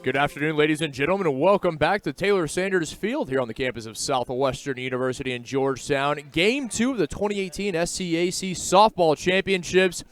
Good afternoon, ladies and gentlemen, and welcome back to Taylor Sanders Field here on the campus of Southwestern University in Georgetown. Game 2 of the 2018 SCAC Softball Championships,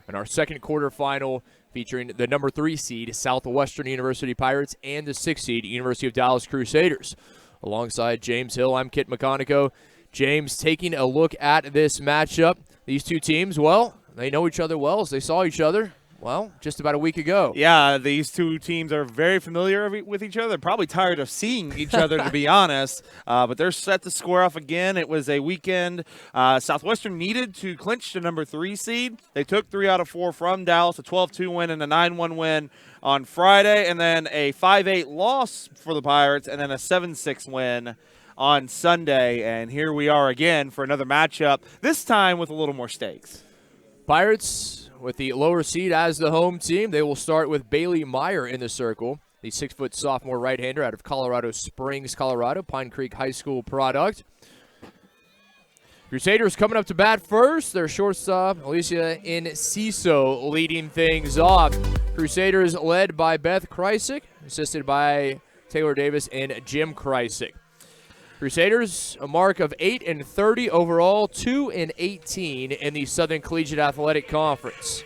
and our second quarterfinal featuring the number 3 seed Southwestern University Pirates and the 6th seed University of Dallas Crusaders. Alongside James Hill, I'm Kit McConico. James, taking a look at this matchup. These two teams, well, they know each other well as they saw each other, well, just about a week ago. Yeah, these two teams are very familiar with each other. They're probably tired of seeing each other, to be honest. But they're set to square off again. It was a weekend. Southwestern needed to clinch the number 3 seed. They took 3 out of 4 from Dallas, a 12-2 win and a 9-1 win on Friday, and then a 5-8 loss for the Pirates, and then a 7-6 win on Sunday. And here we are again for another matchup, this time with a little more stakes. Pirates with the lower seed as the home team. They will start with Bailey Meyer in the circle, the 6-foot sophomore right-hander out of Colorado Springs, Colorado, Pine Creek High School product. Crusaders coming up to bat first. Their shortstop, Alicia Enciso, leading things off. Crusaders led by Beth Kreisig, assisted by Taylor Davis and Jim Kreisig. Crusaders, a mark of 8-30 overall, 2-18 in the Southern Collegiate Athletic Conference.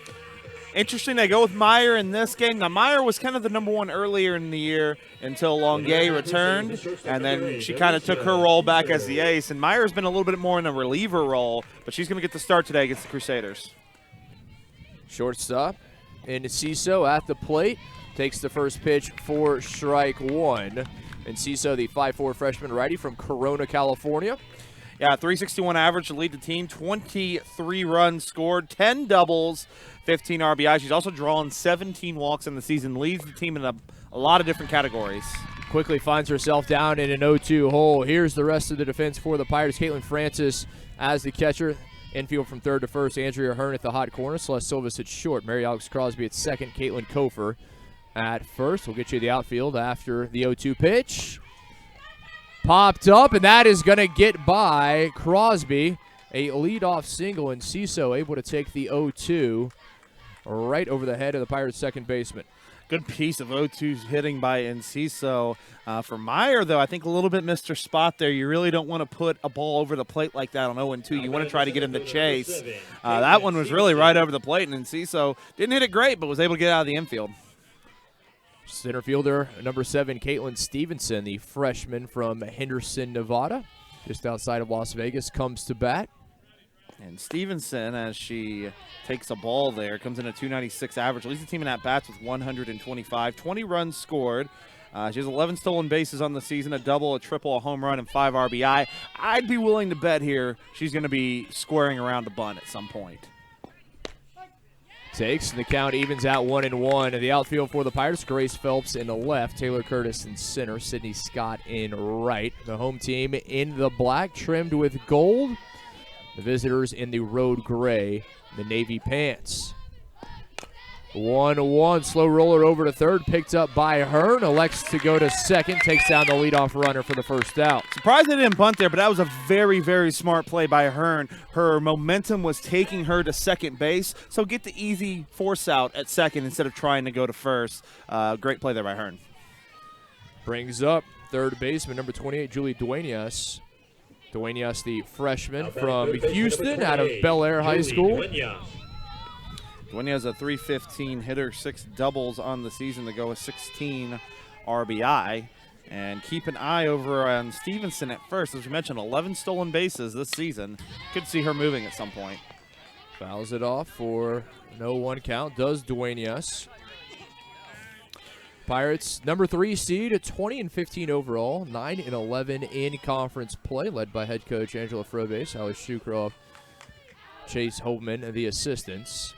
Interesting, they go with Meyer in this game. Now, Meyer was kind of the number 1 earlier in the year until Longuet returned, and then she kind of took her role back as the ace. And Meyer's been a little bit more in a reliever role, but she's going to get the start today against the Crusaders. Shortstop, Enciso at the plate, takes the first pitch for strike 1. Enciso, the 5'4" freshman righty from Corona, California. Yeah, 361 average to lead the team, 23 runs scored, 10 doubles, 15 RBI. She's also drawn 17 walks in the season, leads the team in a lot of different categories. Quickly finds herself down in an 0-2 hole. Here's the rest of the defense for the Pirates. Katelyn Francis as the catcher. Infield from third to first. Andrea Hearn at the hot corner. Celeste Silvas at short. Mary Alex Crosby at second. Caitlin Kofer at first. We'll get you the outfield after the 0-2 pitch. Popped up, and that is going to get by Crosby. A leadoff single, and Enciso able to take the 0-2 right over the head of the Pirates' second baseman. Good piece of 0-2 hitting by Enciso. For Meyer, though, I think a little bit missed her spot there. You really don't want to put a ball over the plate like that on 0-2. You want to try to get him to chase. That one was really right over the plate, and Enciso didn't hit it great, but was able to get out of the infield. Center fielder, number 7, Katelyn Stevenson, the freshman from Henderson, Nevada, just outside of Las Vegas, comes to bat. And Stevenson, as she takes a ball there, comes in a 296 average, leads the team in at-bats with 125, 20 runs scored. She has 11 stolen bases on the season, a double, a triple, a home run, and 5 RBI. I'd be willing to bet here she's going to be squaring around a bunt at some point. Takes, and the count evens out 1-1. And the outfield for the Pirates, Grace Phelps in the left, Taylor Curtis in center, Sydney Scott in right. The home team in the black, trimmed with gold. The visitors in the road gray, the navy pants. 1-1, slow roller over to third, picked up by Hearn, elects to go to second, takes down the leadoff runner for the first out. Surprised they didn't bunt there, but that was a very, very smart play by Hearn. Her momentum was taking her to second base, so get the easy force out at second instead of trying to go to first. Great play there by Hearn. Brings up third baseman, number 28, Julie Duenas. Duenas, the freshman from Houston, out of Bel Air High School. Duenas has a 315 hitter, 6 doubles on the season to go with 16 RBI. And keep an eye over on Stevenson at first. As we mentioned, 11 stolen bases this season. Could see her moving at some point. Fouls it off for an 0-1 count. Does Duenas. Pirates, number 3 seed, 20-15 overall, 9-11 in conference play, led by head coach Angela Frobase, Alice Shukroff, Chase Holman, the assistants.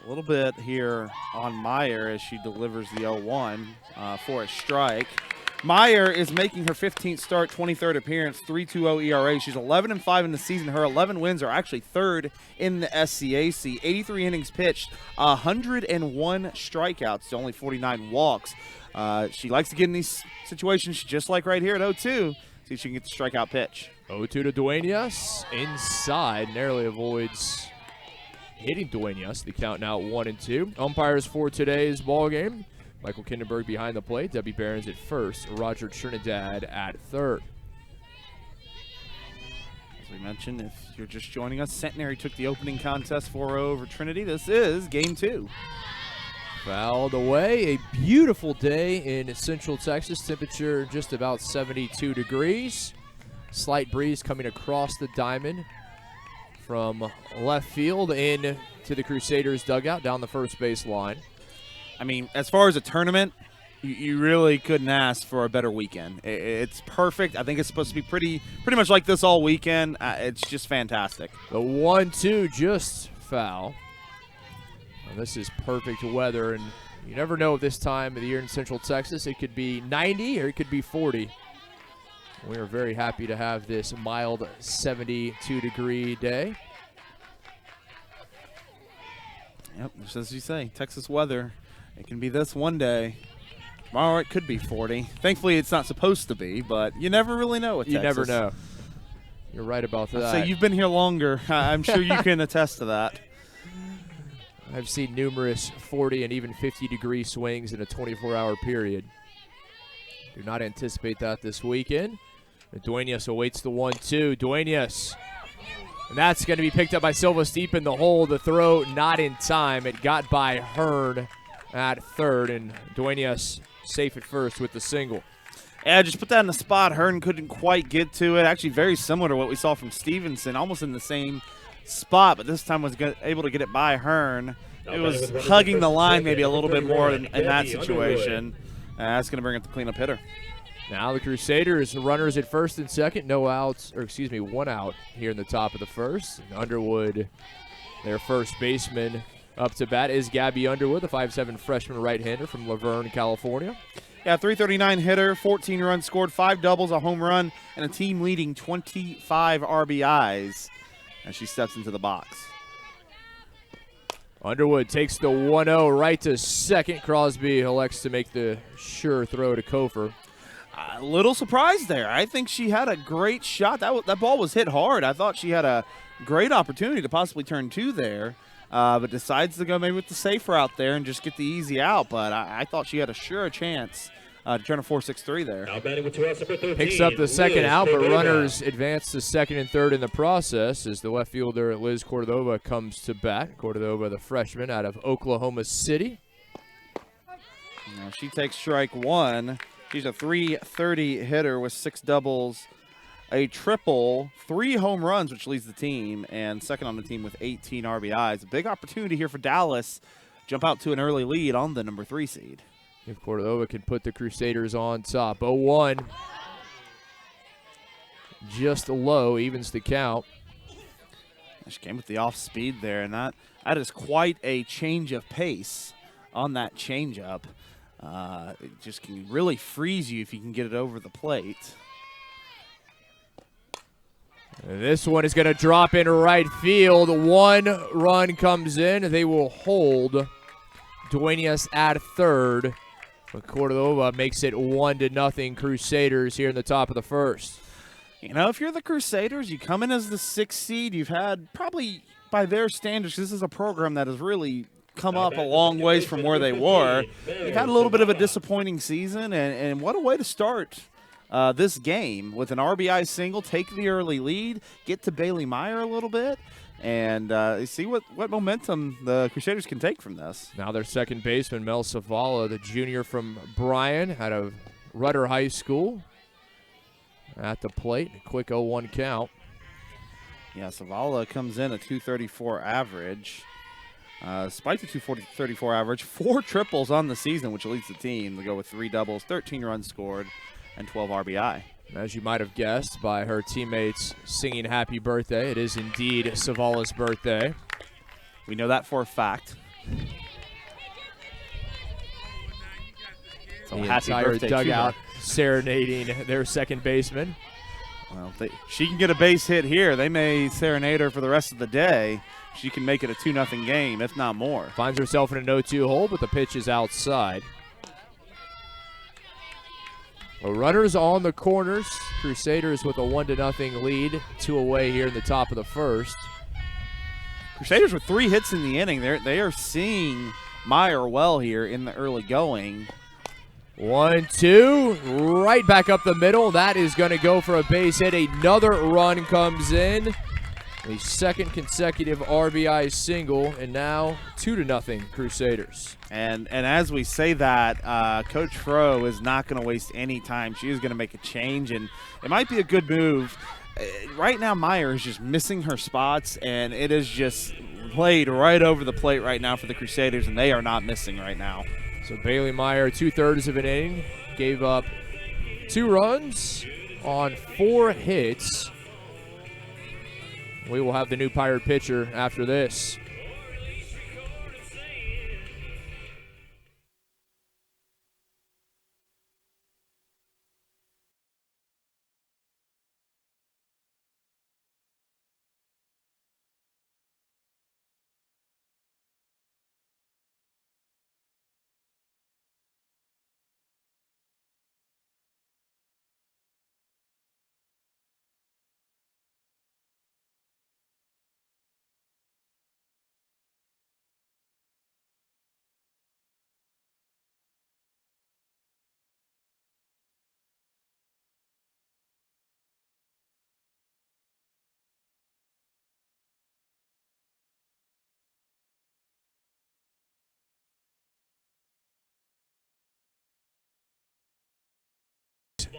A little bit here on Meyer as she delivers the 0-1 for a strike. Meyer is making her 15th start, 23rd appearance, 3.20 ERA. She's 11-5 in the season. Her 11 wins are actually third in the SCAC. 83 innings pitched, 101 strikeouts to only 49 walks. She likes to get in these situations just like right here at 0-2. See if she can get the strikeout pitch. 0-2 to Duenas. Inside, narrowly avoids hitting Duenas. The count now 1-2. Umpires for today's ball game: Michael Kindenberg behind the plate. Debbie Behrens at first. Roger Trinidad at third. As we mentioned, if you're just joining us, Centenary took the opening contest 4-0 over Trinity. This is game 2. Fouled away. A beautiful day in Central Texas. Temperature just about 72 degrees. Slight breeze coming across the diamond from left field in to the Crusaders dugout down the first base line. I mean, as far as a tournament, you really couldn't ask for a better weekend. It's perfect. I think it's supposed to be pretty much like this all weekend. It's just fantastic. The 1-2 just foul. Well, this is perfect weather, and you never know this time of the year in Central Texas. It could be 90 or it could be 40. We are very happy to have this mild 72-degree day. Yep, just as you say, Texas weather. It can be this one day. Tomorrow it could be 40. Thankfully, it's not supposed to be, but you never really know with Texas. You never know. You're right about that. I'd say you've been here longer. I'm sure you can attest to that. I've seen numerous 40 and even 50-degree swings in a 24-hour period. Do not anticipate that this weekend. Duenas awaits the 1-2. Duenas. And that's going to be picked up by Silvas deep in the hole. The throw not in time. It got by Hearn at third, and Duenas safe at first with the single. Yeah, just put that in the spot. Hearn couldn't quite get to it. Actually, very similar to what we saw from Stevenson, almost in the same spot, but this time was able to get it by Hearn. It was hugging the line maybe a little bit more in that situation. That's going to bring up the cleanup hitter. Now the Crusaders runners at first and second, no outs, or excuse me, 1 out here in the top of the first. And Underwood, their first baseman, up to bat is Gabby Underwood, the 5'7" freshman right-hander from Laverne, California. Yeah, 339 hitter, 14 runs scored, 5 doubles, a home run, and a team-leading 25 RBIs as she steps into the box. Underwood takes the 1-0 right to second. Crosby elects to make the sure throw to Kofer. A little surprised there. I think she had a great shot. That ball was hit hard. I thought she had a great opportunity to possibly turn 2 there, but decides to go maybe with the safe route there and just get the easy out. But I thought she had a sure chance to turn a 4.63 there. Picks up the second out, but runners advance to second and third in the process as the left fielder Liz Cordova comes to bat. Cordova, the freshman out of Oklahoma City. Now she takes strike 1. She's a 330 hitter with 6 doubles, a triple, 3 home runs, which leads the team, and second on the team with 18 RBIs. A big opportunity here for Dallas. Jump out to an early lead on the number 3 seed. If Cordova can put the Crusaders on top. 0-1. Just low, evens the count. She came with the off speed there, and that is quite a change of pace on that changeup. It just can really freeze you if you can get it over the plate. And this one is going to drop in right field. 1 run comes in. They will hold Duenas at third. But Cordova makes it 1-0 Crusaders here in the top of the first. You know, if you're the Crusaders, you come in as the 6th seed. You've had probably, by their standards, this is a program that has really come up a long ways from where they were. You've had a little bit of a disappointing season, and what a way to start this game with an RBI single, take the early lead, get to Bailey Meyer a little bit, and see what momentum the Crusaders can take from this. Now their second baseman, Mel Savala, the junior from Bryan, out of Rudder High School, at the plate. A quick 0-1 count. Yeah, Savala comes in a 234 average. Despite the 234 average, 4 triples on the season, which leads the team. They go with 3 doubles, 13 runs scored, and 12 RBI. As you might have guessed by her teammates singing happy birthday, it is indeed Savala's birthday. We know that for a fact. So the happy entire birthday dugout serenading their second baseman. Well, she can get a base hit here. They may serenade her for the rest of the day. She can make it a 2-0 game, if not more. Finds herself in a 0-2 hole, but the pitch is outside. Well, runners on the corners. Crusaders with a 1-0 lead. 2 away here in the top of the first. Crusaders with 3 hits in the inning. They are seeing Meyer well here in the early going. 1-2, right back up the middle. That is going to go for a base hit. Another run comes in. A second consecutive RBI single, and now 2-0 Crusaders. And as we say that, Coach Fro is not going to waste any time. She is going to make a change, and it might be a good move. Right now, Meyer is just missing her spots, and it is just played right over the plate right now for the Crusaders, and they are not missing right now. So Bailey Meyer, 2/3 of an inning, gave up 2 runs on 4 hits. We will have the new Pirate pitcher after this.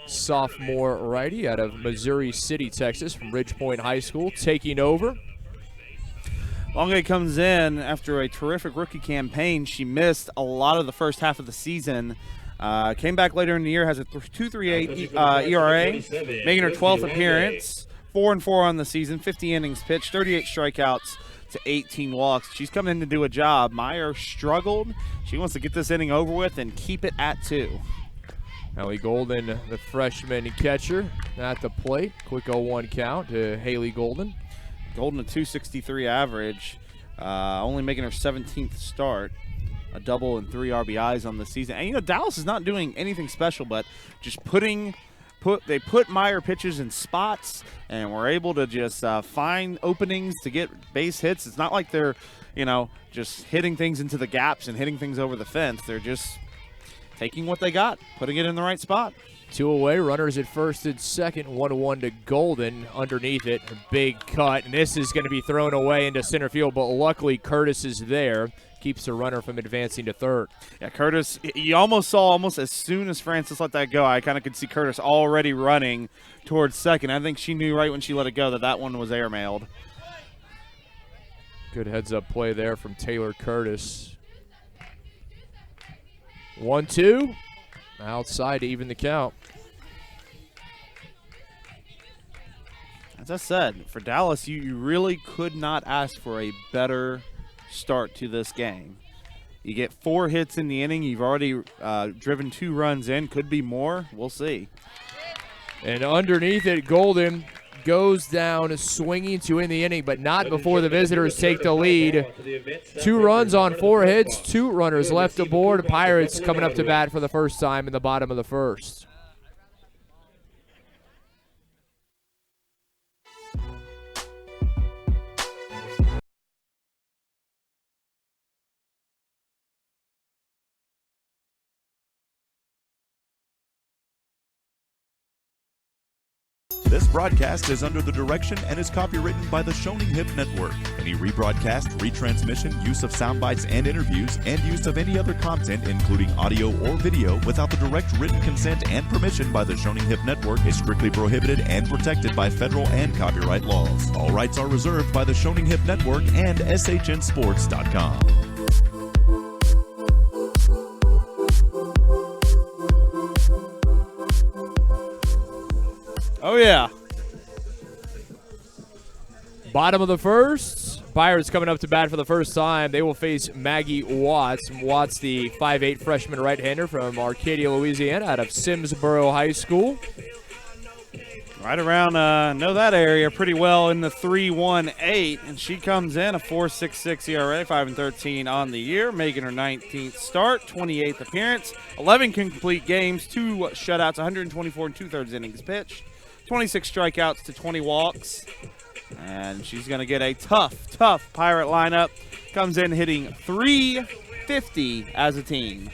Sophomore righty out of Missouri City, Texas, from Ridgepoint High School, taking over. Longay comes in after a terrific rookie campaign. She missed a lot of the first half of the season. Came back later in the year, has a 2.38 ERA, making her 12th appearance, 4-4 on the season, 50 innings pitched, 38 strikeouts to 18 walks. She's coming in to do a job. Meyer struggled. She wants to get this inning over with and keep it at 2. Haley Golden, the freshman catcher, at the plate. Quick 0-1 count to Haley Golden. Golden a 263 average, only making her 17th start. A double and 3 RBIs on the season. And, you know, Dallas is not doing anything special, but just they put Meyer pitches in spots, and we're able to just find openings to get base hits. It's not like they're, you know, just hitting things into the gaps and hitting things over the fence. They're just taking what they got, putting it in the right spot. 2 away, runners at first and second, 1-1 to Golden. Underneath it, a big cut, and this is going to be thrown away into center field, but luckily Curtis is there. Keeps the runner from advancing to third. Yeah, Curtis, you almost saw as soon as Francis let that go, I kind of could see Curtis already running towards second. I think she knew right when she let it go that one was airmailed. Good heads-up play there from Taylor Curtis. 1-2, outside to even the count. As I said, for Dallas, you really could not ask for a better start to this game. You get 4 hits in the inning. You've already driven 2 runs in. Could be more. We'll see. And underneath it, Golden goes down swinging to end the inning, but not before the visitors take the lead. 2 runs on 4 hits, 2 runners left aboard. Pirates coming up to bat for the first time in the bottom of the first. This broadcast is under the direction and is copywritten by the Shoning Hip Network. Any rebroadcast, retransmission, use of sound bites and interviews, and use of any other content, including audio or video, without the direct written consent and permission by the Shoning Hip Network is strictly prohibited and protected by federal and copyright laws. All rights are reserved by the Shoning Hip Network and SHNSports.com. Oh, yeah. Bottom of the first. Pirates coming up to bat for the first time. They will face Maggie Watts. Watts, the 5'8" freshman right-hander from Arcadia, Louisiana, out of Simsboro High School. Right around, know that area pretty well in the 3.18, and she comes in a 4.66 ERA, 5-13 on the year, making her 19th start, 28th appearance, 11 complete games, 2 shutouts, 124 and 2/3 innings pitched, 26 strikeouts to 20 walks, and she's going to get a tough Pirate lineup. Comes in hitting 50 as a team.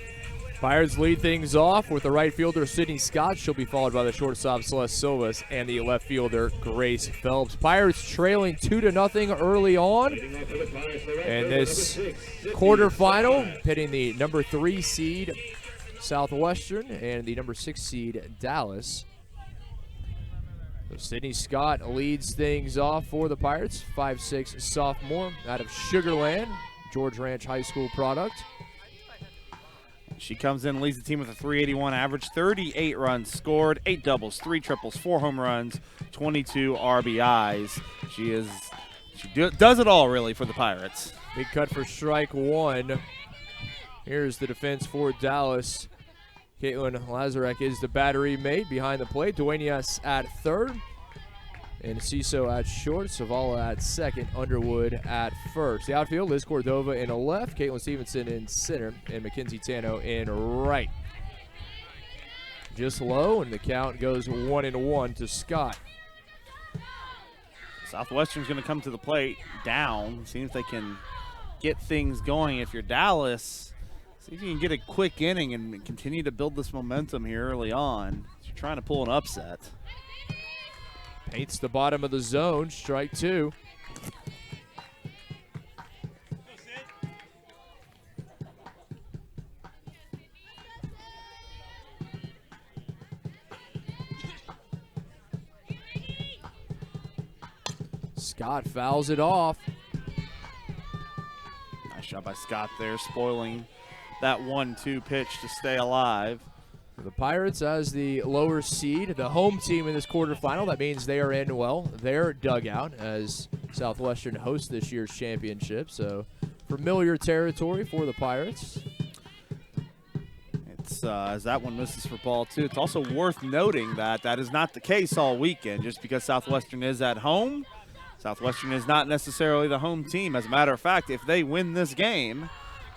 Pirates lead things off with the right fielder, Sydney Scott. She'll be followed by the shortstop, Celeste Silvas, and the left fielder, Grace Phelps. Pirates trailing 2-0 early on. And this quarterfinal, pitting the number 3 seed, Southwestern, and the number 6 seed, Dallas. So Sydney Scott leads things off for the Pirates, 5'6" sophomore out of Sugar Land, George Ranch High School product. She comes in and leads the team with a .381 average, 38 runs scored, 8 doubles, 3 triples, 4 home runs, 22 RBIs. She does it all, really, for the Pirates. Big cut for strike 1. Here's the defense for Dallas. Katelyn Lazarek is the battery mate behind the plate. Duenas at third. And Ciso at short, Savala at second, Underwood at first. The outfield, Liz Cordova in left, Katelyn Stevenson in center, and Mackenzie Tano in right. Just low, and the count goes 1-1 to Scott. Southwestern's going to come to the plate down, see if they can get things going. If you're Dallas, see if you can get a quick inning and continue to build this momentum here early on. You're trying to pull an upset. Paints the bottom of the zone, strike 2. Scott fouls it off. Nice job by Scott there, spoiling that 1-2 pitch to stay alive. The Pirates as the lower seed, the home team in this quarterfinal. That means they are in, well, their dugout as Southwestern hosts this year's championship. So familiar territory for the Pirates. It's as that one misses for ball 2. It's also worth noting that that is not the case all weekend. Just because Southwestern is at home, Southwestern is not necessarily the home team. As a matter of fact, if they win this game,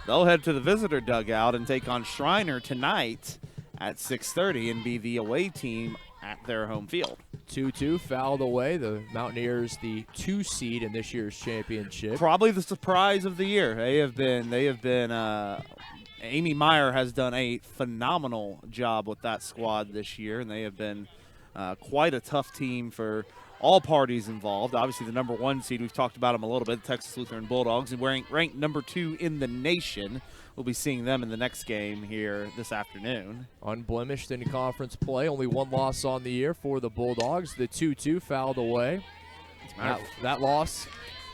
they'll head to the visitor dugout and take on Shriner tonight at 6:30 and be the away team at their home field. 2-2 fouled away. The Mountaineers, the 2 seed in this year's championship. Probably the surprise of the year. They have been. Amy Meyer has done a phenomenal job with that squad this year, and they have been quite a tough team for all parties involved. Obviously, the number 1 seed, we've talked about them a little bit, the Texas Lutheran Bulldogs, and ranked number 2 in the nation. We'll be seeing them in the next game here this afternoon. Unblemished in conference play, only 1 loss on the year for the Bulldogs. The 2-2 fouled away. That loss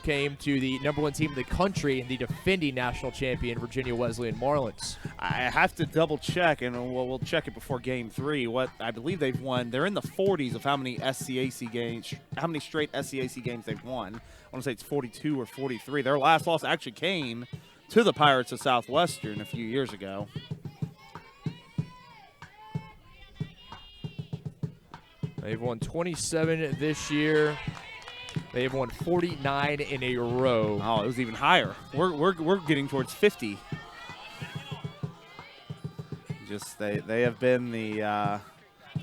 came to the number 1 team in the country and the defending national champion, Virginia Wesleyan Marlins. I have to double check, and we'll check it before game 3. What I believe they've won, they're in the 40s of how many SCAC games, how many straight SCAC games they've won. I want to say it's 42 or 43. Their last loss actually came to the Pirates of Southwestern a few years ago. They've won 27 this year. They've won 49 in a row. Oh, it was even higher. We're getting towards 50. Just they have been the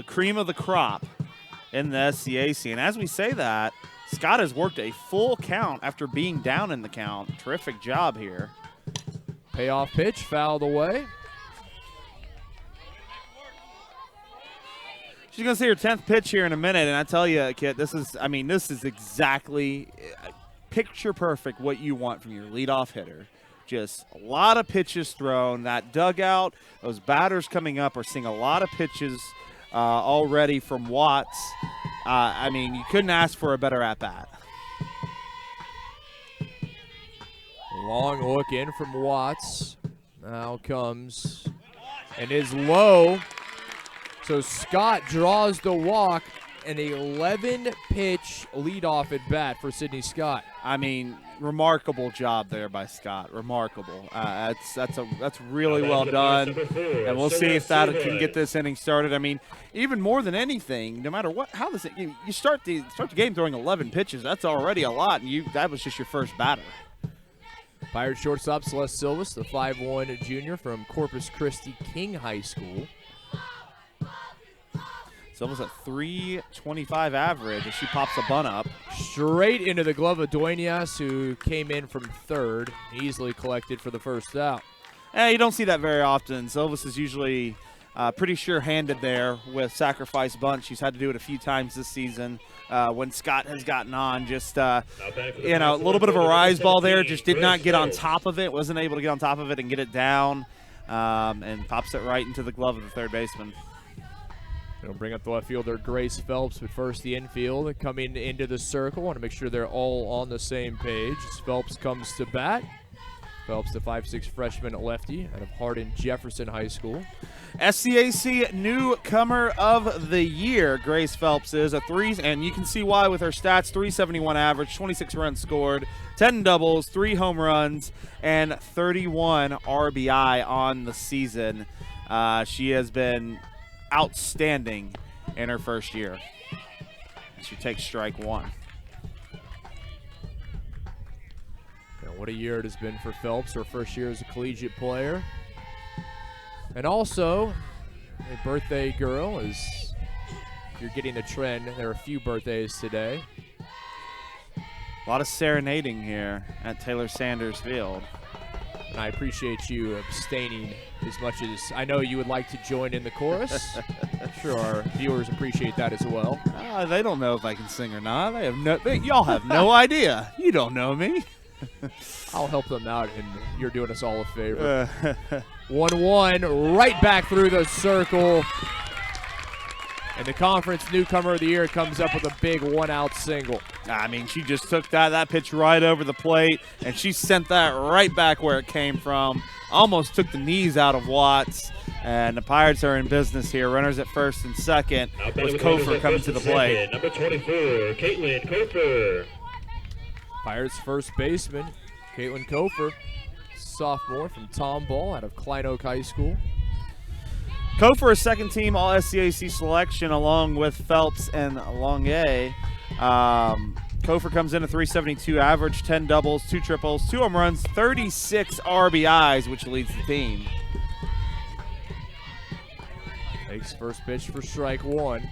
cream of the crop in the SCAC, and as we say that, Scott has worked a full count after being down in the count. Terrific job here. Payoff pitch fouled away. She's going to see her 10th pitch here in a minute, and I tell you, Kit, this is exactly picture perfect what you want from your leadoff hitter. Just a lot of pitches thrown. That dugout, those batters coming up are seeing a lot of pitches already from Watts. You couldn't ask for a better at-bat. Long look in from Watts. Now comes and is low. So Scott draws the walk, an 11-pitch leadoff at bat for Sydney Scott. Remarkable job there by Scott. Remarkable. That's really well done, and we'll see if that can get this inning started. Even more than anything, no matter you start the game throwing 11 pitches. That's already a lot, and that was just your first batter. Pirate shortstop Celeste Silvas, the 5'1" junior from Corpus Christi King High School. Silva's at .325 average as she pops a bunt up. Straight into the glove of Duenas, who came in from third, easily collected for the first out. You don't see that very often. Silvis is usually pretty sure-handed there with sacrifice bunt. She's had to do it a few times this season when Scott has gotten on. Just, a little bit of a rise ball there. Just did not get on top of it. Wasn't able to get on top of it and get it down. And pops it right into the glove of the third baseman. They'll bring up the left fielder, Grace Phelps, but first the infield coming into the circle. Want to make sure they're all on the same page as Phelps comes to bat. Phelps, the 5'6" freshman lefty out of Hardin Jefferson High School. SCAC newcomer of the year, Grace Phelps is a 3, and you can see why with her stats: 371 average, 26 runs scored, 10 doubles, 3 home runs, and 31 RBI on the season. She has been outstanding in her first year. She takes strike 1. What a year it has been for Phelps, her first year as a collegiate player. And also, a birthday girl, as if you're getting the trend, there are a few birthdays today. A lot of serenading here at Taylor Sanders Field. And I appreciate you abstaining as much as I know you would like to join in the chorus. I'm sure our viewers appreciate that as well. They don't know if I can sing or not. Y'all have no idea. You don't know me. I'll help them out, and you're doing us all a favor. 1-1, right back through the circle. And the conference newcomer of the year comes up with a big one-out single. I mean, she just took that pitch right over the plate, and she sent that right back where it came from. Almost took the knees out of Watts. And the Pirates are in business here. Runners at first and second with Kofer coming to the plate. Number 24, Katelyn Kofer. Pirates first baseman, Katelyn Kofer, sophomore from Tomball out of Klein Oak High School. Kofer, a second-team All-SCAC selection along with Phelps and Longue. Kofer comes in at 372 average, 10 doubles, 2 triples, 2 home runs, 36 RBIs, which leads the team. Takes first pitch for strike 1.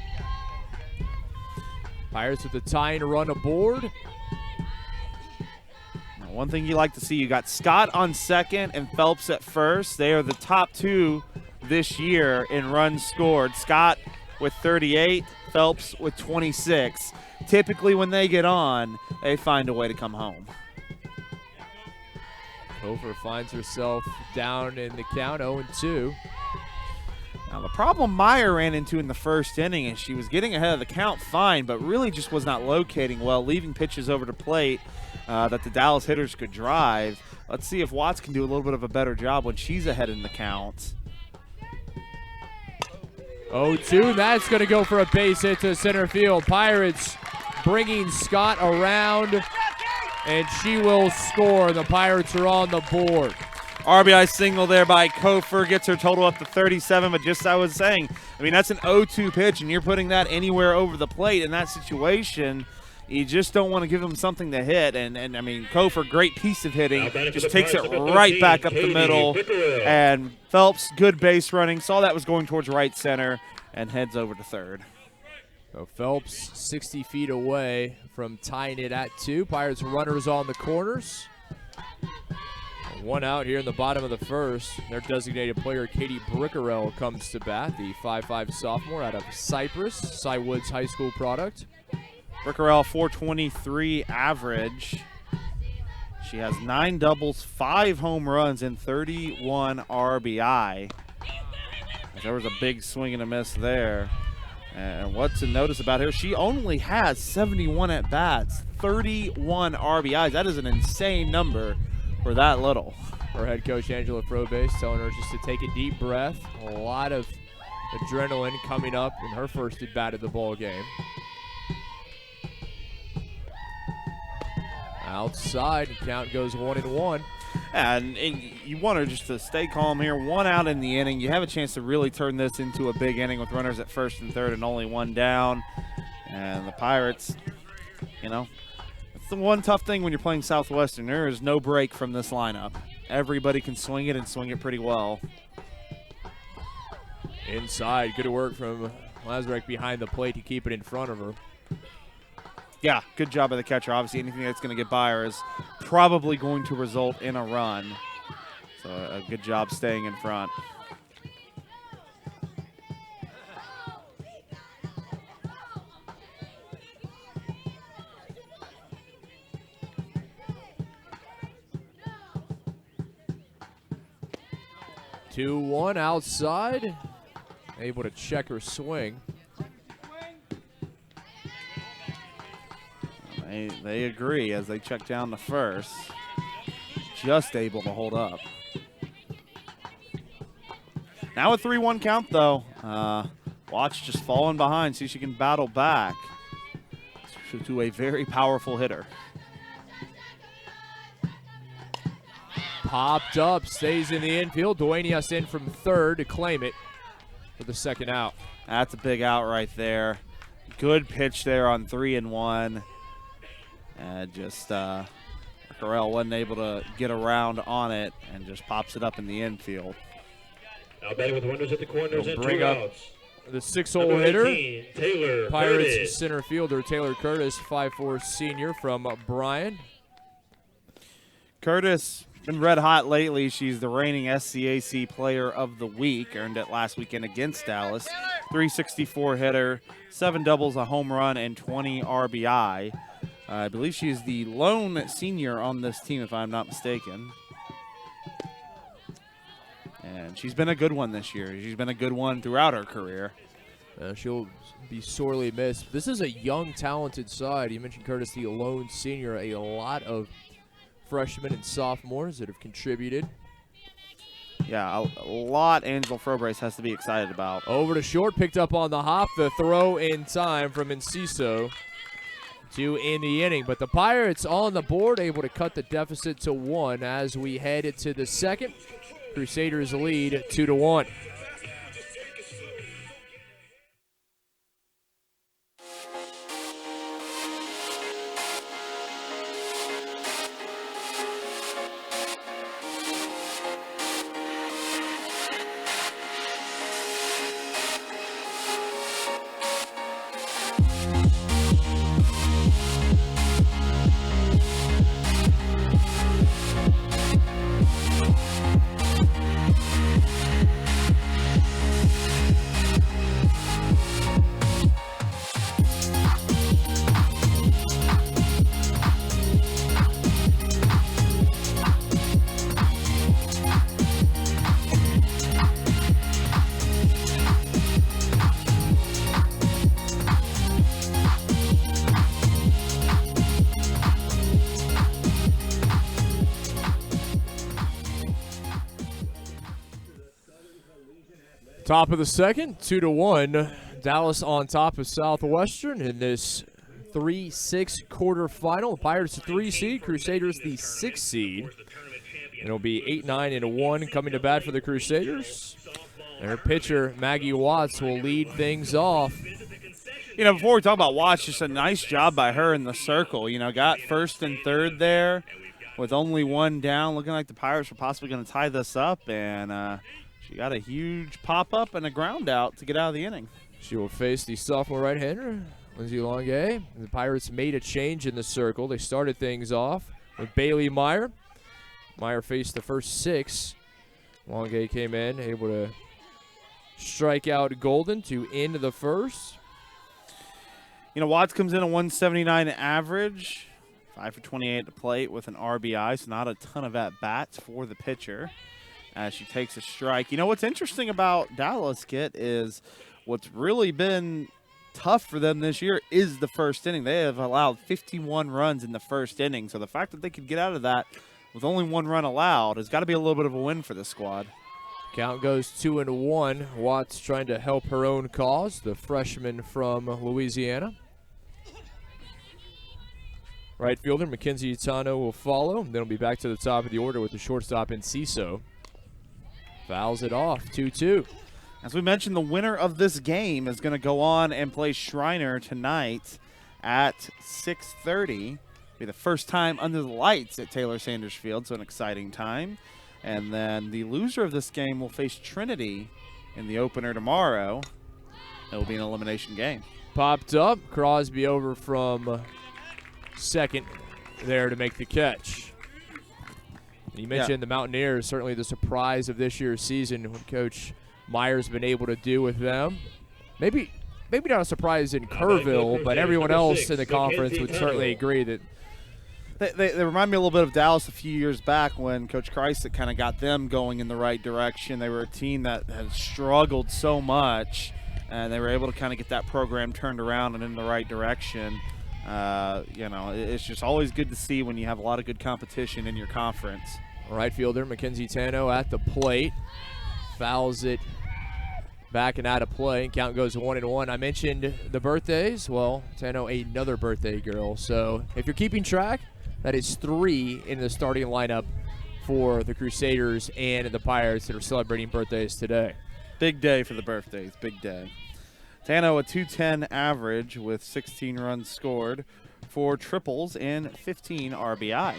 Pirates with the tying run aboard. One thing you like to see, you got Scott on second and Phelps at first. They are the top 2 this year in runs scored. Scott with 38, Phelps with 26. Typically when they get on, they find a way to come home. Kofer finds herself down in the count, 0-2. Now the problem Meyer ran into in the first inning is she was getting ahead of the count fine, but really just was not locating well, leaving pitches over the plate that the Dallas hitters could drive. Let's see if Watts can do a little bit of a better job when she's ahead in the count. 0-2, that's going to go for a base hit to center field. Pirates bringing Scott around, and she will score. The Pirates are on the board. RBI single there by Kofer, gets her total up to 37, but just as I was saying, I mean, that's an 0-2 pitch, and you're putting that anywhere over the plate in that situation. You just don't want to give them something to hit, and I mean, Kofer, great piece of hitting, just takes it right back up the middle, and Phelps, good base running, saw that was going towards right center, and heads over to third. So Phelps 60 feet away from tying it at 2. Pirates runners on the corners. 1 out here in the bottom of the first. Their designated player, Katie Brickerell, comes to bat, the 5'5" sophomore out of Cypress, Cy Woods High School product. Brickerell, 423 average. She has 9 doubles, 5 home runs, and 31 RBI. There was a big swing and a miss there. And what to notice about her, she only has 71 at-bats, 31 RBIs. That is an insane number for that little. Her head coach, Angela Frobase, telling her just to take a deep breath. A lot of adrenaline coming up in her first at-bat of the ball game. Outside, count goes 1-1. And you want her just to stay calm here. 1 out in the inning. You have a chance to really turn this into a big inning with runners at first and third and only 1 down. And the Pirates, you know, it's the one tough thing when you're playing Southwestern. There is no break from this lineup. Everybody can swing it and swing it pretty well. Inside, good work from Lazarek behind the plate to keep it in front of her. Yeah, good job by the catcher. Obviously, anything that's going to get by her is probably going to result in a run. So a good job staying in front. Two, 1 outside. Able to check her swing. They agree as they check down the first. Just able to hold up. Now a 3-1 count, though. Watch just falling behind. See if she can battle back to a very powerful hitter. Popped up, stays in the infield. Duenas in from third to claim it for the second out. That's a big out right there. Good pitch there on 3-1. And just Carell wasn't able to get around on it and just pops it up in the infield. Now batting with runners at the corners and bring 2 up outs. The 6-hole Number hitter. 18, Taylor Pirates Curtis. center fielder Taylor Curtis, 5'4" senior from Bryan. Curtis been red hot lately. She's the reigning SCAC player of the week. Earned it last weekend against Dallas. 364 hitter, 7 doubles, a home run, and 20 RBI. I believe she's the lone senior on this team, if I'm not mistaken. And she's been a good one this year. She's been a good one throughout her career. She'll be sorely missed. This is a young, talented side. You mentioned Curtis, the lone senior. A lot of freshmen and sophomores that have contributed. Yeah, a lot Angela Frobrace has to be excited about. Over to short, picked up on the hop. The throw in time from Enciso to end the inning. But the Pirates on the board, able to cut the deficit to 1 as we head to the second. Crusaders lead 2-1. Top of the second, 2-1. Dallas on top of Southwestern in this 3-6 quarterfinal. The Pirates the 3 seed, Crusaders the 6 seed. And it'll be 8-9-1 coming to bat for the Crusaders. And her pitcher, Maggie Watts, will lead things off. You know, before we talk about Watts, just a nice job by her in the circle. You know, got first and third there with only 1 down. Looking like the Pirates were possibly going to tie this up. And she got a huge pop-up and a ground out to get out of the inning. She will face the sophomore right-hander, Lindsay Longuet. The Pirates made a change in the circle. They started things off with Bailey Meyer. Meyer faced the first 6. Longuet came in, able to strike out Golden to end the first. You know, Watts comes in a 179 average, 5 for 28 at the plate with an RBI, so not a ton of at-bats for the pitcher as she takes a strike. You know, what's interesting about Dallas, Kit, is what's really been tough for them this year is the first inning. They have allowed 51 runs in the first inning, so the fact that they could get out of that with only 1 run allowed has got to be a little bit of a win for the squad. Count goes 2-1. Watts trying to help her own cause, the freshman from Louisiana. Right fielder Mackenzie Tano will follow. Then we'll be back to the top of the order with the shortstop Enciso. Fouls it off, 2-2. As we mentioned, the winner of this game is going to go on and play Shriner tonight at 6:30. Be the first time under the lights at Taylor Sanders Field, so an exciting time. And then the loser of this game will face Trinity in the opener tomorrow. It will be an elimination game. Popped up. Crosby over from second there to make the catch. You mentioned the Mountaineers, certainly the surprise of this year's season, what Coach Meyer's been able to do with them. Maybe not a surprise in Kerrville, but everyone else in the conference would certainly agree that They remind me a little bit of Dallas a few years back when Coach Kreisig kind of got them going in the right direction. They were a team that had struggled so much, and they were able to kind of get that program turned around and in the right direction. It's just always good to see when you have a lot of good competition in your conference. Right fielder Mackenzie Tano at the plate. Fouls it back and out of play. Count goes 1-1. I mentioned the birthdays. Well, Tano, another birthday girl. So if you're keeping track, that is 3 in the starting lineup for the Crusaders and the Pirates that are celebrating birthdays today. Big day for the birthdays, big day. Tano, a .210 average with 16 runs scored, 4 triples, and 15 RBI.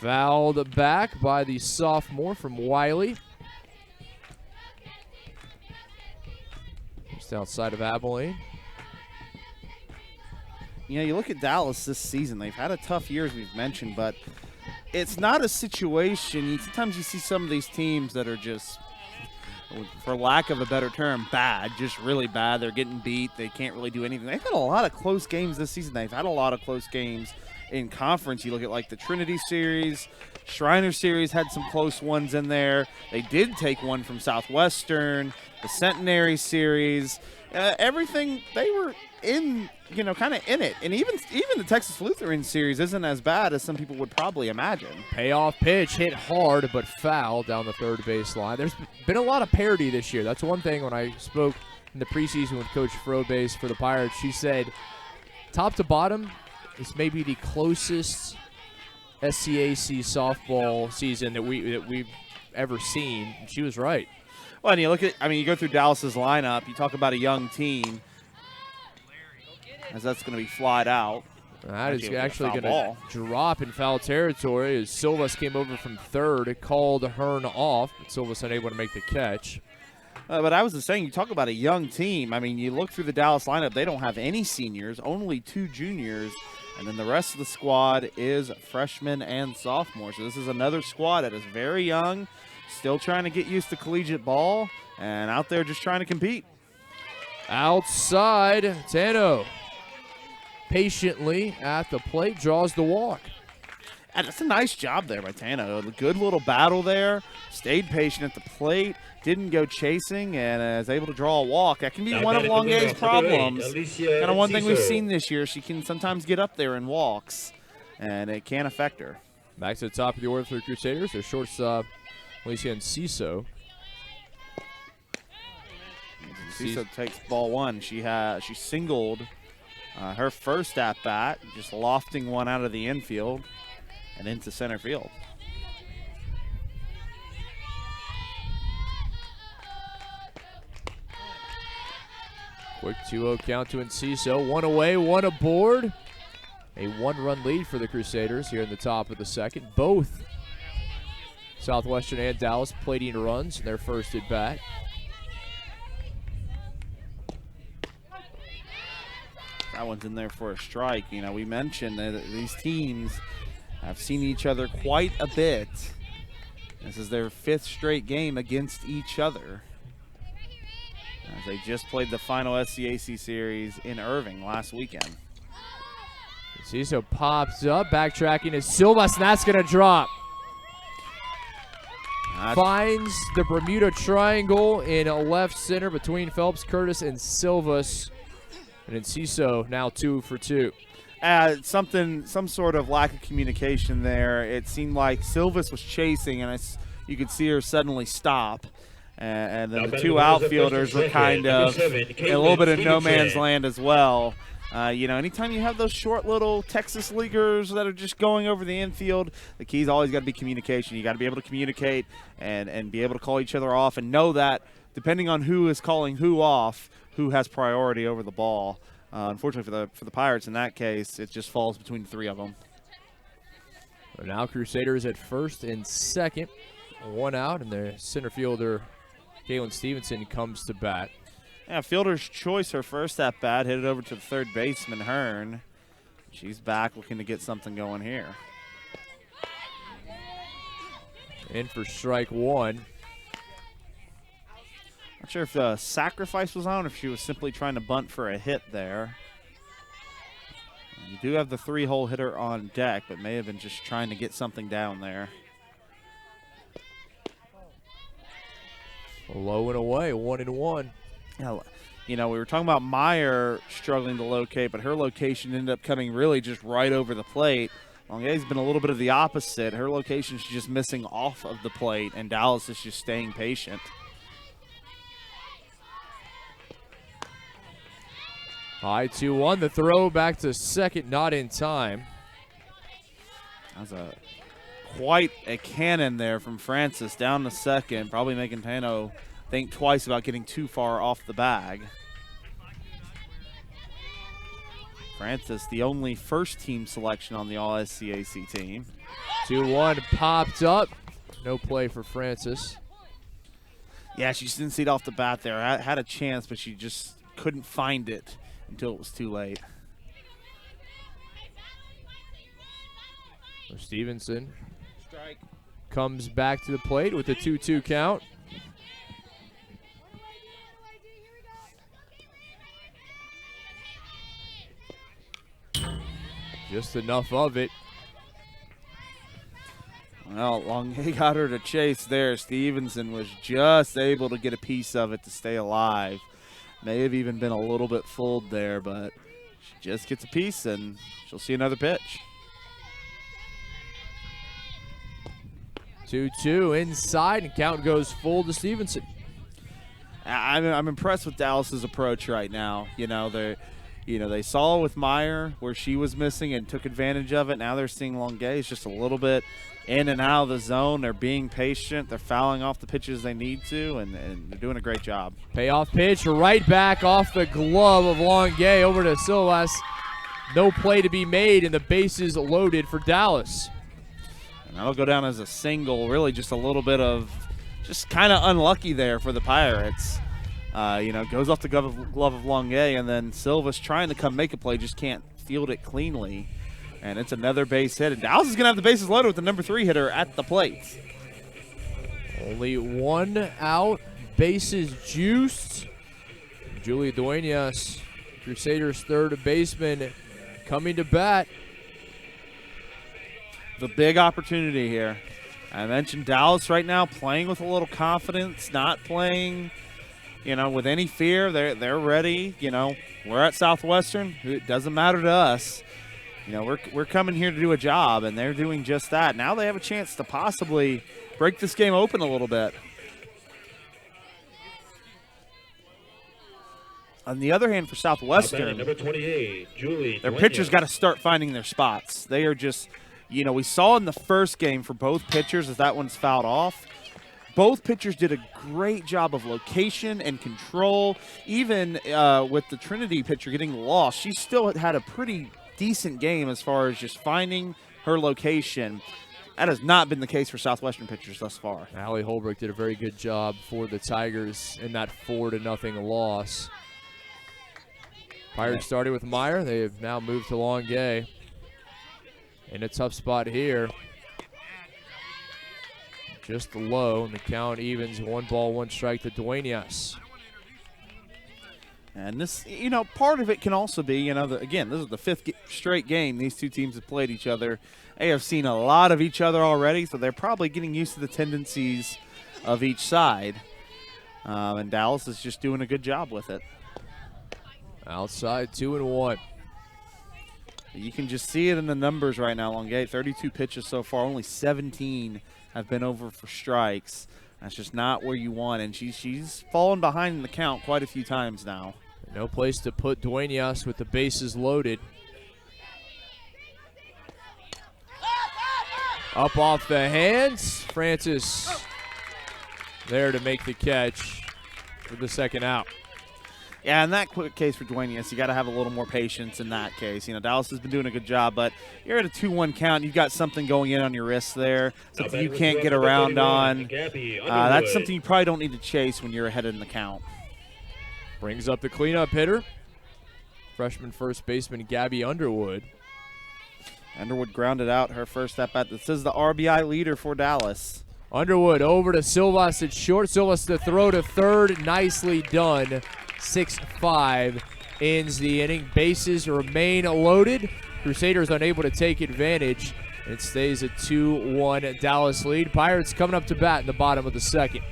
Fouled back by the sophomore from Wiley. Just outside of Abilene. You look at Dallas this season. They've had a tough year, as we've mentioned, but it's not a situation. Sometimes you see some of these teams that are just, for lack of a better term, bad, just really bad. They're getting beat. They can't really do anything. They've had a lot of close games this season. They've had a lot of close games in conference. You look at like the Trinity Series, Shriner Series had some close ones in there. They did take one from Southwestern, the Centenary Series. Everything, they were in, kind of in it. And even the Texas Lutheran Series isn't as bad as some people would probably imagine. Payoff pitch hit hard but foul down the third base line. There's been a lot of parity this year. That's one thing when I spoke in the preseason with Coach Frobase for the Pirates. She said top to bottom is maybe the closest SCAC softball season that we've ever seen. And she was right. Well, and you look at, you go through Dallas's lineup, you talk about a young team, as that's going to be flied out. That is actually going to drop in foul territory as Silvas came over from third. It called Hearn off, but Silvas unable to make the catch. But I was just saying, you talk about a young team. You look through the Dallas lineup, they don't have any seniors, only 2 juniors, and then the rest of the squad is freshmen and sophomores. So this is another squad that is very young, still trying to get used to collegiate ball, and out there just trying to compete. Outside, Tano patiently at the plate, draws the walk. And it's a nice job there by Tano. A good little battle there. Stayed patient at the plate. Didn't go chasing and is able to draw a walk. That can be one of Longay's problems. Kind of one thing we've seen this year. She can sometimes get up there and walks, and it can affect her. Back to the top of the order for the Crusaders. Their shortstop, Alicia Enciso. Enciso takes ball 1. She singled her first at bat, just lofting one out of the infield and into center field. Quick 2-0 count to Enciso. 1 away, 1 aboard. A 1-run lead for the Crusaders here in the top of the second. Both Southwestern and Dallas plating runs in their first at bat. That one's in there for a strike. We mentioned that these teams have seen each other quite a bit. This is their 5th straight game against each other, as they just played the final SCAC series in Irving last weekend. Enciso pops up, backtracking is Silvas, and that's going to drop. Finds the Bermuda Triangle in left center between Phelps, Curtis, and Silvas. And Enciso now 2 for 2. Some sort of lack of communication there. It seemed like Silvas was chasing, and you could see her suddenly stop. And then the 2 outfielders were kind of in a little bit of no man's land as well. Anytime you have those short little Texas leaguers that are just going over the infield, the key's always got to be communication. You got to be able to communicate and be able to call each other off and know that depending on who is calling who off, who has priority over the ball. Unfortunately for the Pirates in that case, it just falls between 3 of them. But now Crusaders at first and second, 1 out, and their center fielder Katelyn Stevenson comes to bat. Yeah, fielder's choice, her first at bat, hit it over to the third baseman, Hearn. She's back looking to get something going here. In for strike one. Not sure if the sacrifice was on or if she was simply trying to bunt for a hit there. You do have the 3-hole hitter on deck, but may have been just trying to get something down there. Low and away, 1-1. Yeah, you know, we were talking about Meyer struggling to locate, but her location ended up coming really just right over the plate. Longuet's been a little bit of the opposite. Her location's just missing off of the plate, and Dallas is just staying patient. High 2-1. The throw back to second, not in time. That was quite a cannon there from Francis down to second, probably making Tano think twice about getting too far off the bag. Francis, the only first-team selection on the All-SCAC team. 2-1 popped up. No play for Francis. Yeah, she just didn't see it off the bat there. Had a chance, but she just couldn't find it until it was too late. Stevenson Strike. comes back to the plate with a 2-2 count. Just enough of it. Well, Longuet got her to chase there. Stevenson was just able to get a piece of it to stay alive. May have even been a little bit fooled there, but she just gets a piece and she'll see another pitch. 2-2 inside, and count goes full to Stevenson. I'm impressed with Dallas's approach right now. They saw with Meyer where she was missing and took advantage of it. Now they're seeing Longuet just a little bit in and out of the zone. They're being patient. They're fouling off the pitches they need to, and they're doing a great job. Payoff pitch right back off the glove of Longuet over to Silas. No play to be made, and the bases loaded for Dallas. And that'll go down as a single. Really just a little bit of just kind of unlucky there for the Pirates. Goes off the glove of Longuet, and then Silva's trying to come make a play, just can't field it cleanly. And it's another base hit. And Dallas is going to have the bases loaded with the number 3 hitter at the plate. Only one out, bases juiced. Julia Duenas, Crusaders' third baseman, coming to bat. The big opportunity here. I mentioned Dallas right now playing with a little confidence, not playing with any fear. They're ready. We're at Southwestern. It doesn't matter to us. We're coming here to do a job, and they're doing just that. Now they have a chance to possibly break this game open a little bit. On the other hand, for Southwestern, Number 28, Julie their Duenas. pitchers got to start finding their spots. They are just, we saw in the first game for both pitchers as that one's fouled off. Both pitchers did a great job of location and control. Even with the Trinity pitcher getting lost, she still had a pretty decent game as far as just finding her location. That has not been the case for Southwestern pitchers thus far. Allie Holbrook did a very good job for the Tigers in that 4-0 loss. Pirates started with Meyer. They have now moved to Longuet. In a tough spot here. Just low, and the count evens 1-1 to Duenas. And this, part of it can also be, again, this is the 5th straight game these two teams have played each other. They have seen a lot of each other already, so they're probably getting used to the tendencies of each side. And Dallas is just doing a good job with it. Outside, 2-1. You can just see it in the numbers right now. Longuet, 32 pitches so far, only 17 have been over for strikes. That's just not where you want, and she's fallen behind in the count quite a few times now. No place to put Duenas with the bases loaded. Up off the hands. Francis there to make the catch for the second out. Yeah, in that quick case for Duenas, you got to have a little more patience in that case. Dallas has been doing a good job, but you're at a 2-1 count. You've got something going in on your wrist there, something you can't get around on. Gabby That's something you probably don't need to chase when you're ahead in the count. Brings up the cleanup hitter. Freshman first baseman Gabby Underwood. Underwood grounded out her first at bat. This is the RBI leader for Dallas. Underwood over to Silvas at short. Silvas to throw to third. Nicely done. 6-5 ends the inning. Bases remain loaded. Crusaders unable to take advantage. It stays a 2-1 Dallas lead. Pirates coming up to bat in the bottom of the second.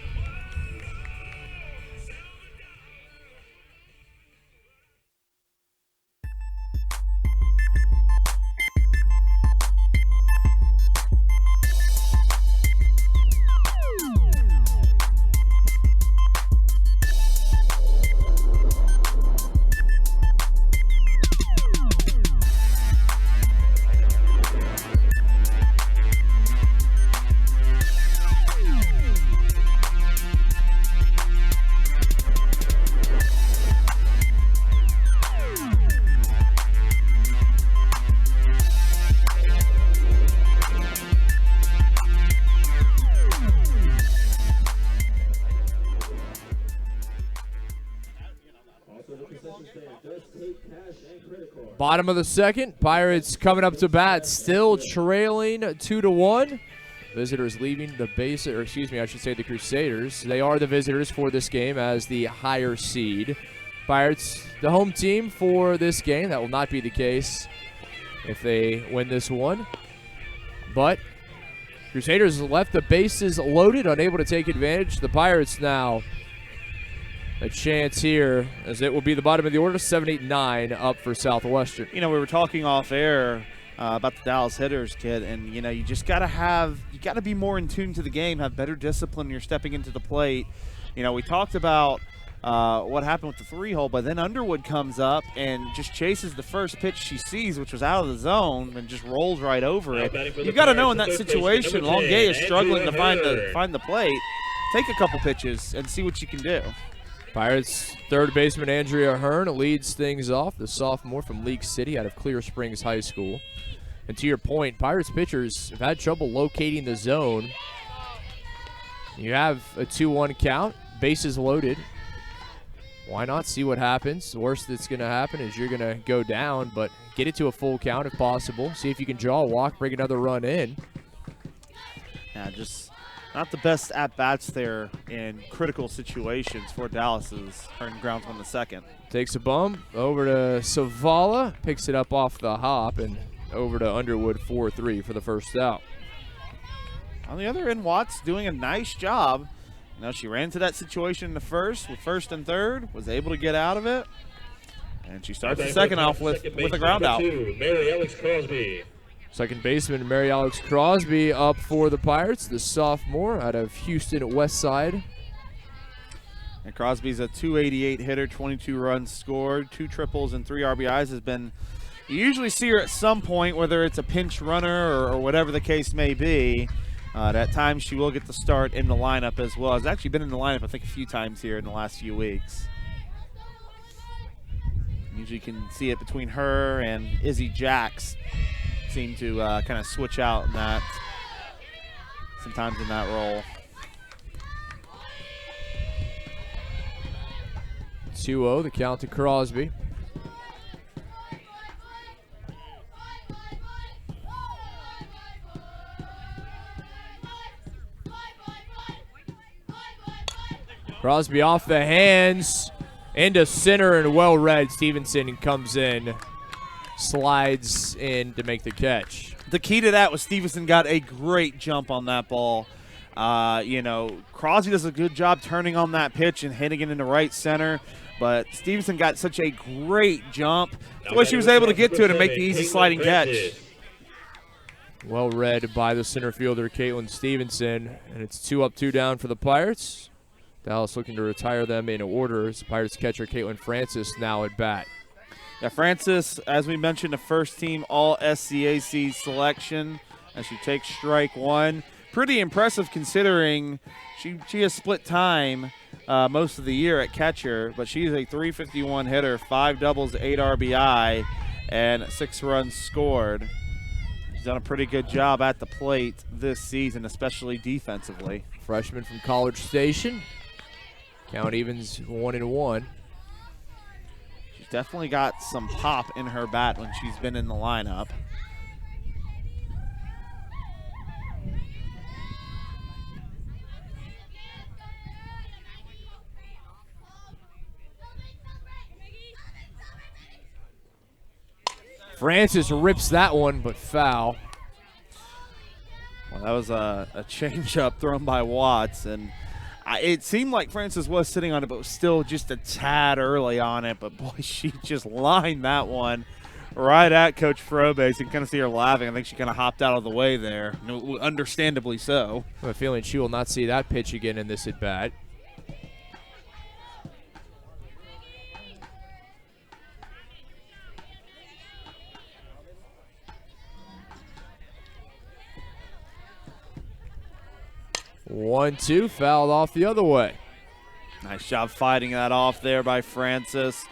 Bottom of the second, Pirates coming up to bat, still trailing 2-1. Visitors leaving the base, or excuse me, I should say the Crusaders. They are the visitors for this game as the higher seed. Pirates, the home team for this game. That will not be the case if they win this one. But Crusaders left the bases loaded, unable to take advantage. The Pirates now a chance here, as it will be the bottom of the order, 7, 8, 9 up for Southwestern. You know, we were talking off air about the Dallas hitters, kid, and you know, you just got to be more in tune to the game, have better discipline when you're stepping into the plate. You know, we talked about what happened with the 3-hole, but then Underwood comes up and just chases the first pitch she sees, which was out of the zone, and just rolls right over it. You got to know in that situation, Longuet is struggling to find the plate. Take a couple pitches and see what you can do. Pirates third baseman Andrea Hearn leads things off, the sophomore from League City out of Clear Springs High School. And to your point, Pirates pitchers have had trouble locating the zone. You have a 2-1 count, bases loaded. Why not see what happens? The worst that's going to happen is you're going to go down, but get it to a full count if possible. See if you can draw a walk, bring another run in. Yeah, just not the best at-bats there in critical situations for Dallas's Hearn groundsman the second. Takes a bump over to Savala, picks it up off the hop, and over to Underwood 4-3 for the first out. On the other end, Watts doing a nice job. You know, she ran into that situation in the first with first and third, was able to get out of it, and she starts the second off with a ground out. Mary Alex Crosby. Second baseman Mary Alex Crosby up for the Pirates, the sophomore out of Houston West Side. And Crosby's a .288 hitter, 22 runs scored, 2 triples and 3 RBIs. You usually see her at some point, whether it's a pinch runner or whatever the case may be. At times she will get the start in the lineup as well. Has actually been in the lineup, I think, a few times here in the last few weeks. Usually you can see it between her and Izzy Jacks. Seem to kind of switch out in that, sometimes in that role. 2-0, the count to Crosby. Crosby off the hands, into center and well read. Stevenson comes in, slides in to make the catch. The key to that was Stevenson got a great jump on that ball. You know, Crosby does a good job turning on that pitch and hitting it in the right center, but Stevenson got such a great jump. The way she was able to get to it and make the easy sliding catch. Well read by the center fielder, Katelyn Stevenson, and it's 2 up, 2 down for the Pirates. Dallas looking to retire them in order as the Pirates catcher Caitlin Francis now at bat. Yeah, Francis, as we mentioned, a first-team All-SCAC selection as she takes strike one. Pretty impressive considering she has split time most of the year at catcher, but she's a .351 hitter, 5 doubles, 8 RBI, and 6 runs scored. She's done a pretty good job at the plate this season, especially defensively. Freshman from College Station. Count evens 1-1. She's definitely got some pop in her bat when she's been in the lineup. Francis rips that one, but foul. Well, that was a change-up thrown by Watts, and it seemed like Francis was sitting on it, but was still just a tad early on it. But, boy, she just lined that one right at Coach Frobase. You can kind of see her laughing. I think she kind of hopped out of the way there, understandably so. I have a feeling she will not see that pitch again in this at-bat. One, two, fouled off the other way. Nice job fighting that off there by Francis.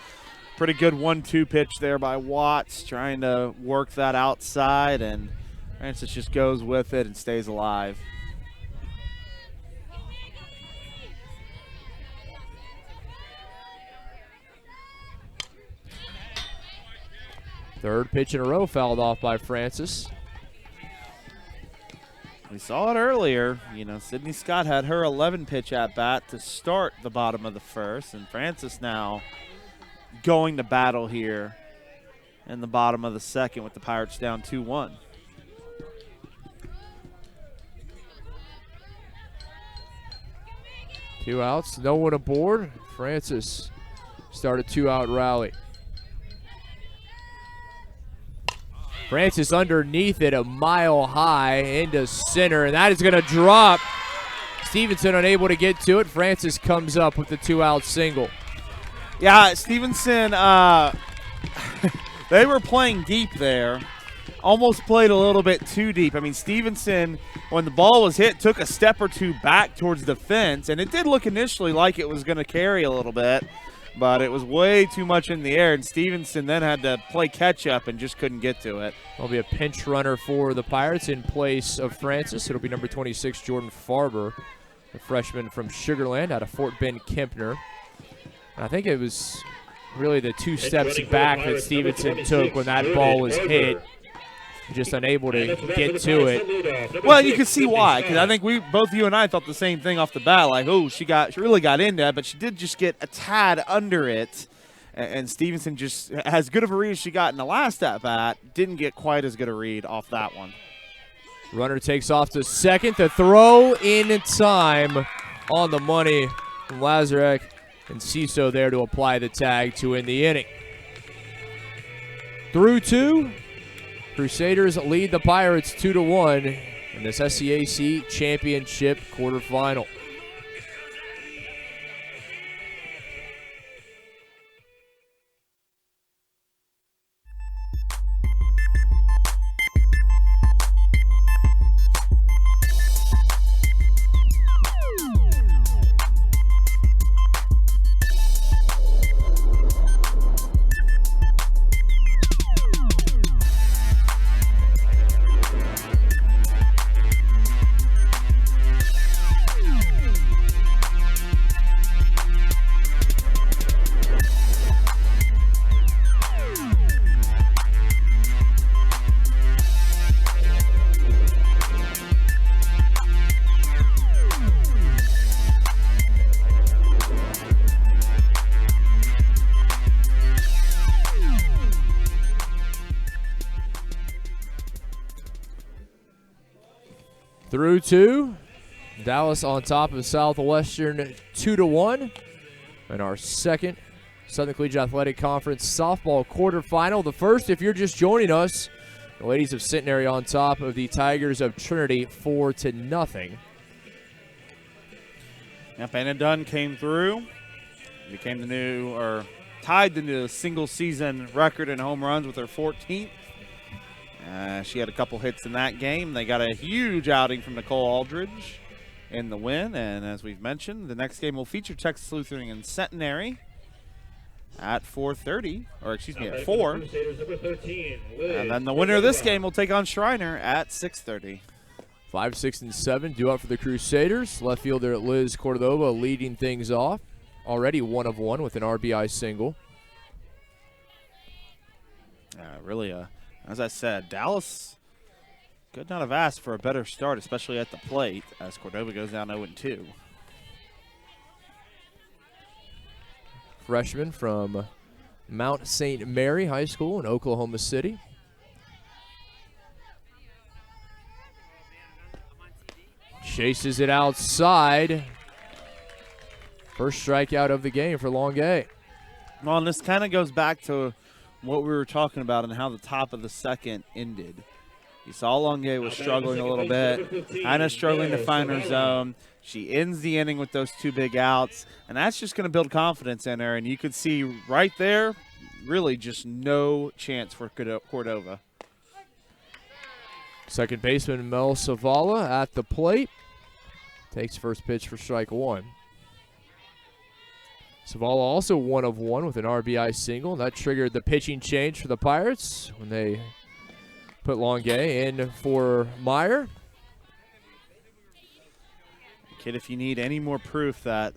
Pretty good 1-2 pitch there by Watts, trying to work that outside, and Francis just goes with it and stays alive. Third pitch in a row fouled off by Francis. We saw it earlier. You know, Sydney Scott had her 11-pitch at-bat to start the bottom of the first, and Francis now going to battle here in the bottom of the second with the Pirates down 2-1. Two outs, no one aboard. Francis started two-out rally. Francis underneath it, a mile high into center, and that is going to drop. Stevenson unable to get to it. Francis comes up with the two-out single. Yeah, Stevenson, they were playing deep there. Almost played a little bit too deep. I mean, Stevenson, when the ball was hit, took a step or two back towards the fence, and it did look initially like it was going to carry a little bit, but it was way too much in the air, and Stevenson then had to play catch-up and just couldn't get to it. There'll be a pinch runner for the Pirates in place of Francis. It'll be number 26, Jordan Farber, the freshman from Sugar Land out of Fort Bend Kempner. And I think it was really the two steps back that Stevenson took when that ball was hit. Just unable to get to it. Well, you can see why, because I think both you and I thought the same thing off the bat, like, oh, she really got into it, but she did just get a tad under it, and Stevenson just, as good of a read as she got in the last at-bat, didn't get quite as good a read off that one. Runner takes off to second. The throw in time on the money from Lazarek, and Ciso there to apply the tag to end the inning. Through two. Crusaders lead the Pirates 2-1 in this SCAC championship quarterfinal. Through two, Dallas on top of Southwestern 2-1 in our second Southern Collegiate Athletic Conference softball quarterfinal. The first, if you're just joining us, the ladies of Centenary on top of the Tigers of Trinity 4-0. Yep, Anna Dunn came through, became tied the new single-season record in home runs with her 14th. She had a couple hits in that game. They got a huge outing from Nicole Aldridge in the win. And as we've mentioned, the next game will feature Texas Lutheran and Centenary at 4:30, or excuse me, at 4. And then the winner of this game will take on Schreiner at 6:30. 5, 6, and 7 due up for the Crusaders. Left fielder Liz Cordova leading things off. Already 1 of 1 with an RBI single. Really, as I said, Dallas could not have asked for a better start, especially at the plate, as Cordova goes down 0-2. Freshman from Mount St. Mary High School in Oklahoma City. Chases it outside. First strikeout of the game for Longuet. Well, and this kind of goes back to what we were talking about and how the top of the second ended. You saw Longuet was struggling a little bit, kind of struggling to find her zone. She ends the inning with those 2 big outs, and that's just going to build confidence in her. And you could see right there, really just no chance for Cordova. Second baseman Mel Savala at the plate. Takes first pitch for strike 1. Savala also 1 of 1 with an RBI single. That triggered the pitching change for the Pirates when they put Longuet in for Meyer. Kid, if you need any more proof that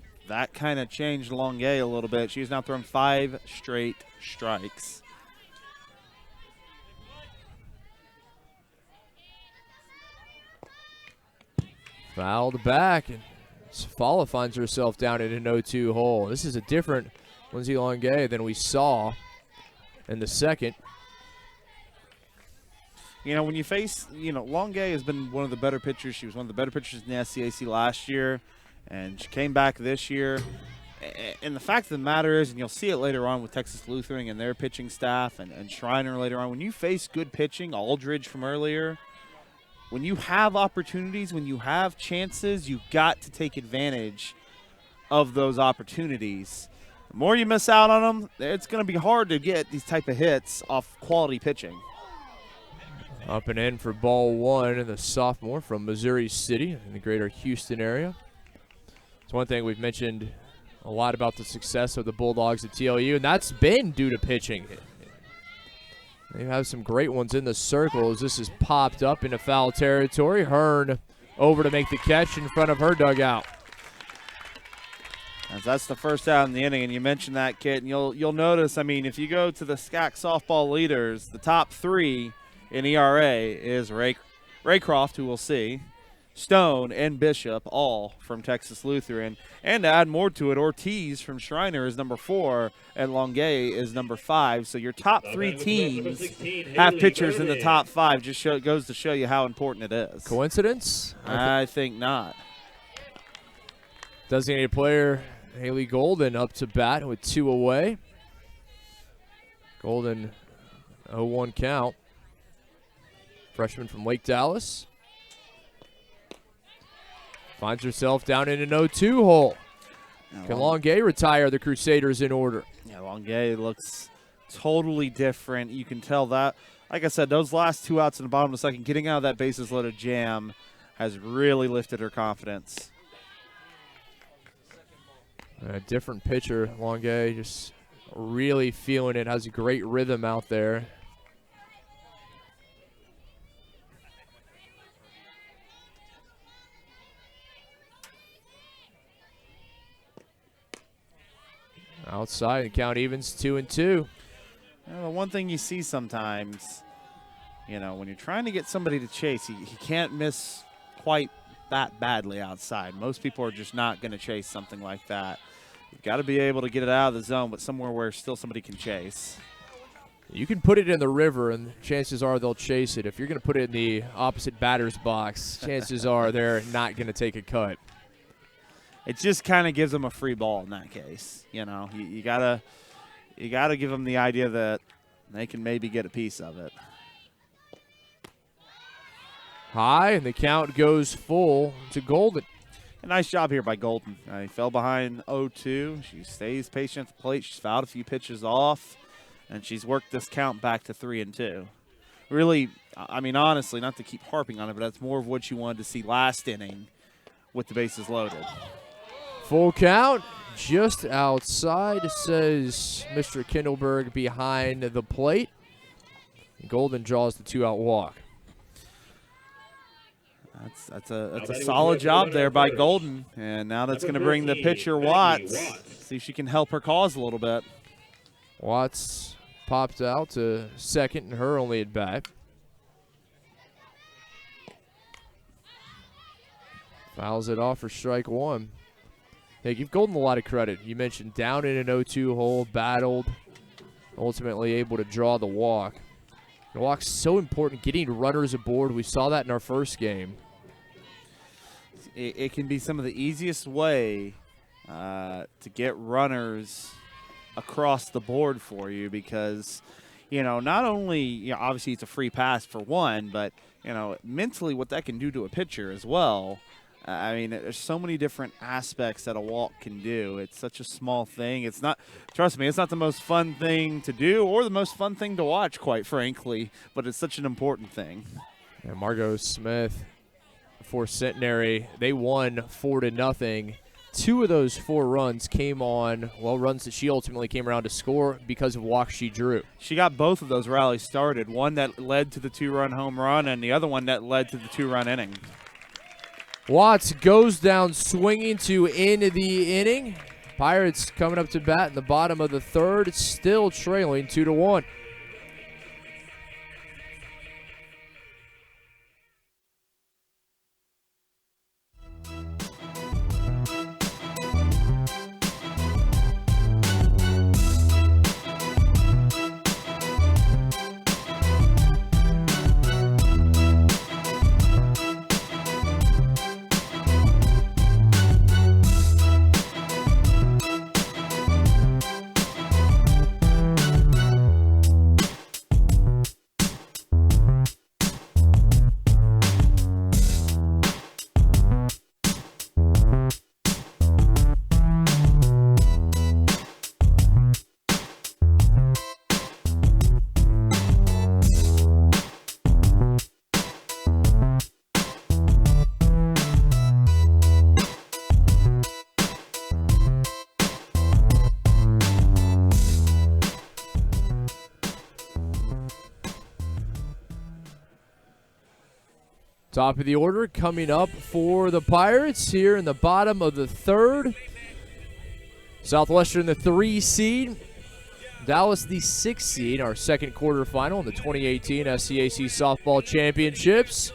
kind of changed Longuet a little bit, she's now thrown 5 straight strikes. Fouled back, and Savala finds herself down in an 0-2 hole. This is a different Lindsay Longuet than we saw in the second. You know, when you face, Longuet has been one of the better pitchers. She was one of the better pitchers in the SCAC last year, and she came back this year. And the fact of the matter is, and you'll see it later on with Texas Lutheran and their pitching staff and Schreiner later on, when you face good pitching, Aldridge from earlier, when you have opportunities, when you have chances, you've got to take advantage of those opportunities. The more you miss out on them, it's going to be hard to get these type of hits off quality pitching. Up and in for ball 1, and the sophomore from Missouri City in the greater Houston area. It's one thing we've mentioned a lot about the success of the Bulldogs at TLU, and that's been due to pitching. They have some great ones in the circles. This is popped up into foul territory. Hearn over to make the catch in front of her dugout. As that's the first out in the inning, and you mentioned that, Kit, and you'll notice, I mean, if you go to the SCAC softball leaders, the top 3 in ERA is Raycroft, who we'll see, Stone, and Bishop, all from Texas Lutheran. And to add more to it, Ortiz from Schreiner is number 4, and Longuet is number 5. So your top 3 teams have pitchers in the top 5. Goes to show you how important it is. Coincidence? I think not. Designated player Haley Golden up to bat with 2 away. Golden 0-1 count. Freshman from Lake Dallas. Finds herself down in an 0-2 hole. Can Longuet retire the Crusaders in order? Yeah, Longuet looks totally different. You can tell that. Like I said, those last 2 outs in the bottom of the second, getting out of that bases-loaded jam has really lifted her confidence. A different pitcher, Longuet, just really feeling it, has a great rhythm out there. Outside, the count evens 2-2. The one thing you see sometimes, when you're trying to get somebody to chase, he can't miss quite that badly outside. Most people are just not going to chase something like that. You've got to be able to get it out of the zone, but somewhere where still somebody can chase. You can put it in the river, and chances are they'll chase it. If you're going to put it in the opposite batter's box, chances are they're not going to take a cut. It just kind of gives them a free ball in that case. You gotta give them the idea that they can maybe get a piece of it. High, and the count goes full to Golden. A nice job here by Golden. He fell behind 0-2. She stays patient at the plate. She's fouled a few pitches off, and she's worked this count back to 3-2. Really, I mean, honestly, not to keep harping on it, but that's more of what you wanted to see last inning with the bases loaded. Full count, just outside, says Mr. Kindleberg behind the plate. Golden draws the 2-out walk. That's a solid job there by Golden, and now that's going to bring the pitcher Watts. See if she can help her cause a little bit. Watts popped out to second, and her only at bat. Fouls it off for strike 1. Hey, give Golden a lot of credit. You mentioned down in an 0-2 hole, battled, ultimately able to draw the walk. The walk's so important, getting runners aboard. We saw that in our first game. it can be some of the easiest way to get runners across the board for you because, not only, obviously it's a free pass for one, but, mentally what that can do to a pitcher as well. I mean, there's so many different aspects that a walk can do. It's such a small thing. It's not, trust me, it's not the most fun thing to do or the most fun thing to watch, quite frankly, but it's such an important thing. And Margot Smith for Centenary, they won 4-0. 2 of those 4 runs came on, runs that she ultimately came around to score because of walks she drew. She got both of those rallies started, one that led to the 2-run home run and the other one that led to the 2-run inning. Watts goes down swinging to end the inning. Pirates coming up to bat in the bottom of the 3rd, still trailing 2-1. Top of the order coming up for the Pirates here in the bottom of the 3rd. Southwestern the 3 seed. Dallas the 6 seed, our second quarterfinal in the 2018 SCAC Softball Championships.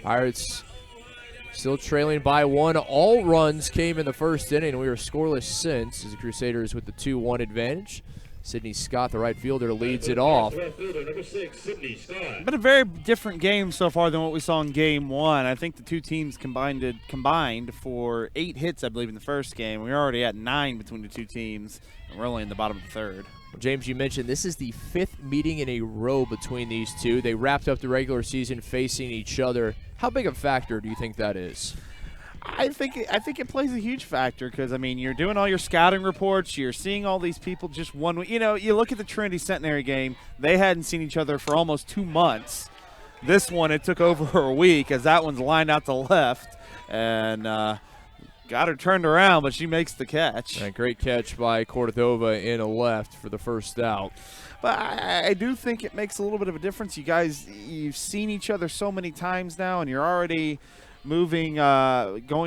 Pirates still trailing by 1. All runs came in the first inning. We were scoreless since as the Crusaders with the 2-1 advantage. Sydney Scott, the right fielder, leads it off. Number 6, Sydney Scott. Been a very different game so far than what we saw in Game 1. I think the two teams combined for 8 hits, I believe, in the first game. We're already at 9 between the two teams, and we're only in the bottom of the 3rd. Well, James, you mentioned this is the 5th meeting in a row between these two. They wrapped up the regular season facing each other. How big a factor do you think that is? I think it plays a huge factor because, I mean, you're doing all your scouting reports. You're seeing all these people just one week. You look at the Trinity Centenary game. They hadn't seen each other for almost 2 months. This one, it took over a week as that one's lined out to left and got her turned around, but she makes the catch. A great catch by Cordova in a left for the first out. But I do think it makes a little bit of a difference. You've seen each other so many times now, and you're already – going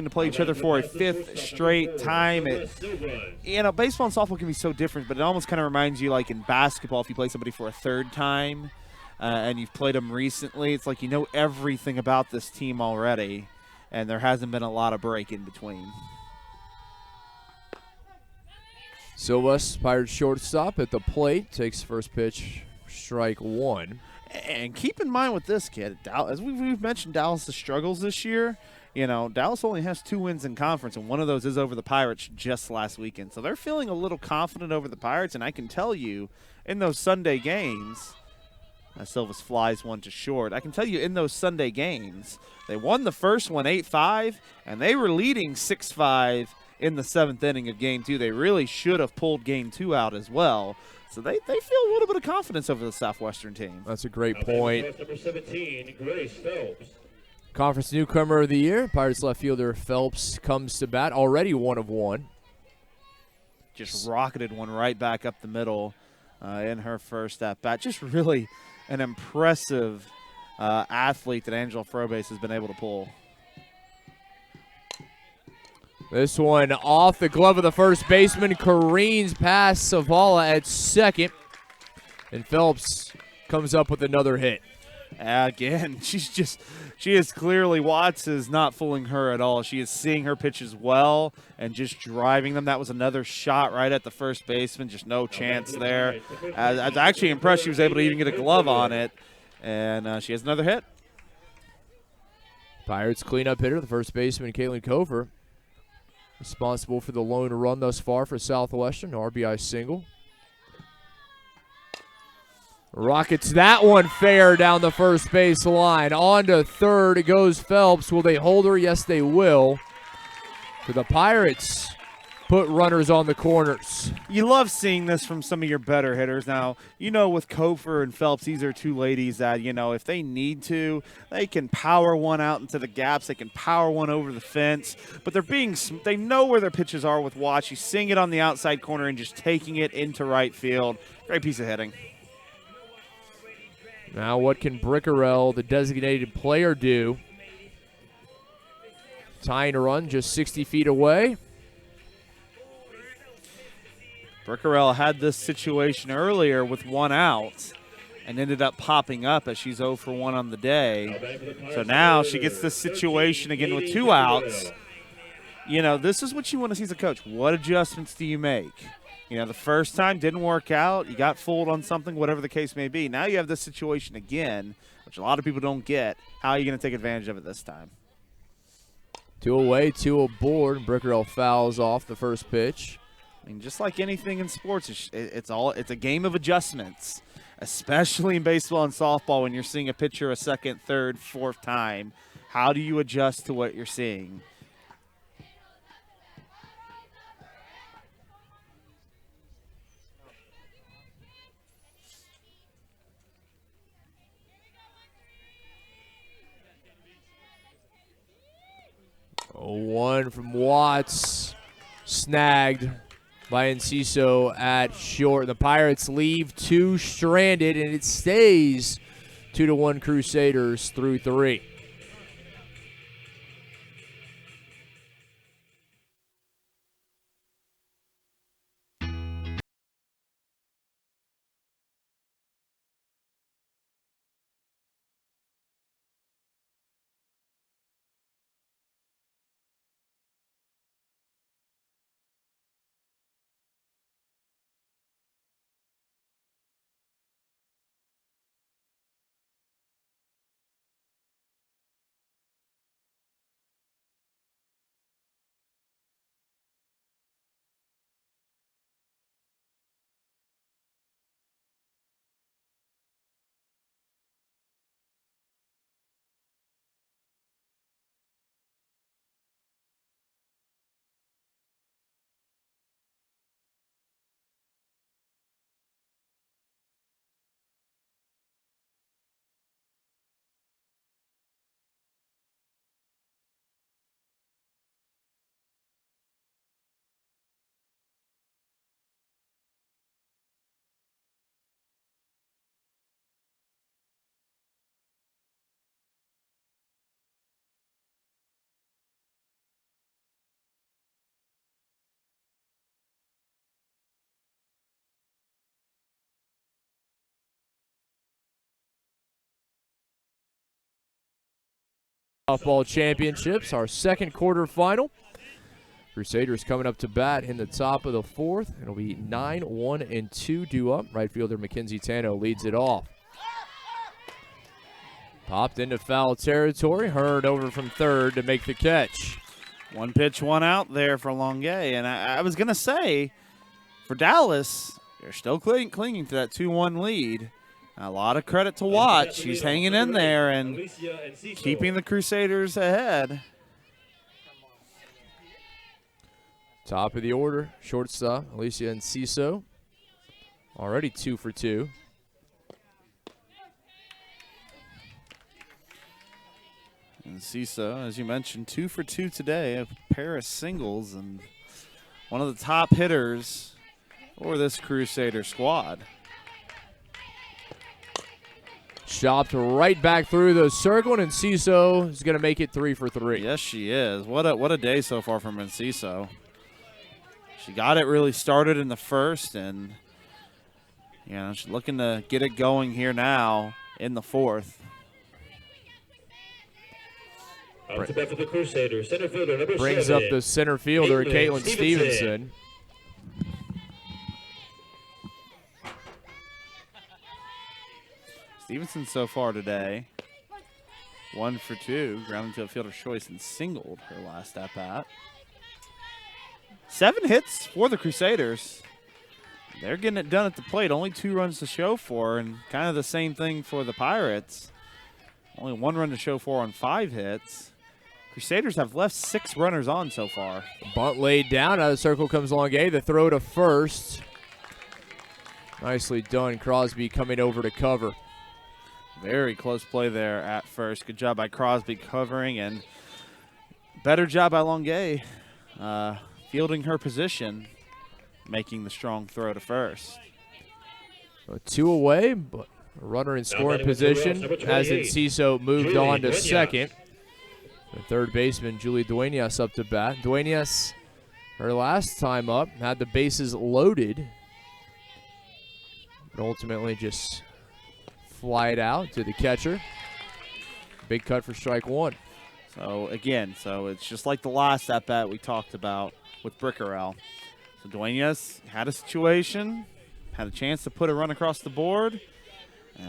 to play each other for a 5th straight time. Baseball and softball can be so different, but it almost kind of reminds you, like in basketball, if you play somebody for a 3rd time and you've played them recently, it's like you know everything about this team already, and there hasn't been a lot of break in between. Silvas, Pirates shortstop at the plate, takes first pitch, strike 1. And keep in mind with this kid, as we've mentioned Dallas' struggles this year, Dallas only has 2 wins in conference, and one of those is over the Pirates just last weekend. So they're feeling a little confident over the Pirates, and I can tell you in those Sunday games, Silvas flies one to short. I can tell you in those Sunday games, they won the first one 8-5, and they were leading 6-5 in the 7th inning of Game 2. They really should have pulled Game 2 out as well. So they feel a little bit of confidence over the Southwestern team. That's a great point. Number 17, Grace Phelps. Conference Newcomer of the Year, Pirates left fielder Phelps comes to bat, already 1 of 1. Just rocketed one right back up the middle in her first at-bat. Just really an impressive athlete that Angela Frobase has been able to pull. This one off the glove of the first baseman, careens past Savala at second, and Phelps comes up with another hit. Again, she is clearly, Watts is not fooling her at all. She is seeing her pitches well and just driving them. That was another shot right at the first baseman, just no chance there. I was actually impressed she was able to even get a glove on it, and she has another hit. Pirates cleanup hitter, the first baseman, Katelyn Stevenson, responsible for the lone run thus far for Southwestern, RBI single. Rockets that one fair down the first base line. On to third goes Phelps. Will they hold her? Yes, they will. For the Pirates, put runners on the corners. You love seeing this from some of your better hitters. Now, with Kofer and Phelps, these are two ladies that, if they need to, they can power one out into the gaps. They can power one over the fence. But they know where their pitches are with Watt. She's seeing it on the outside corner and just taking it into right field. Great piece of hitting. Now what can Brickerell, the designated player, do? Tying a run just 60 feet away. Brickerell had this situation earlier with one out and ended up popping up as she's 0 for 1 on the day. So now she gets this situation again with 2 outs. This is what you want to see as a coach. What adjustments do you make? The first time didn't work out. You got fooled on something, whatever the case may be. Now you have this situation again, which a lot of people don't get. How are you going to take advantage of it this time? 2 away, 2 aboard. Brickerell fouls off the first pitch. Just like anything in sports, it's a game of adjustments, especially in baseball and softball when you're seeing a pitcher a second, third, fourth time. How do you adjust to what you're seeing? One from Watts, snagged by Enciso at short. The Pirates leave 2 stranded, and it stays 2-1 Crusaders through 3. Softball championships, our second quarterfinal. Crusaders coming up to bat in the top of the 4th. It'll be 9-1-2 due up. Right fielder Mackenzie Tano leads it off. Popped into foul territory. Hearn over from third to make the catch. 1 pitch, 1 out there for Longuet. And I was going to say, for Dallas, they're still clinging to that 2-1 lead. A lot of credit to Watt. She's hanging in there and keeping the Crusaders ahead. Top of the order, shortstop, Alicia Enciso. Already 2 for 2. Enciso, as you mentioned, 2 for 2 today. A pair of singles and one of the top hitters for this Crusader squad. Chopped right back through the circle, and Enciso is going to make it 3 for 3. Yes, she is. What a day so far from Enciso. She got it really started in the first, and she's looking to get it going here now in the 4th. Out to bat for the Crusaders, center fielder number Brings 7. up the center fielder, Katelyn Stevenson. Stevenson so far today, 1 for 2, grounded to a fielder's choice and singled her last at bat. 7 hits for the Crusaders. They're getting it done at the plate. Only 2 runs to show for, and kind of the same thing for the Pirates. Only 1 run to show for on 5 hits. Crusaders have left 6 runners on so far. Bunt laid down. Out of the circle comes Longuet. The throw to first. Nicely done. Crosby coming over to cover. Very close play there at first. Good job by Crosby covering, and better job by Longuet fielding her position, making the strong throw to first. So 2 away, but a runner in scoring position as Enciso moved on to second. The third baseman, Julie Duenas, up to bat. Duenas, her last time up, had the bases loaded, but ultimately just fly it out to the catcher. Big cut for strike 1. So again, it's just like the last at bat we talked about with Brickerell. So Duenas had a situation, had a chance to put a run across the board.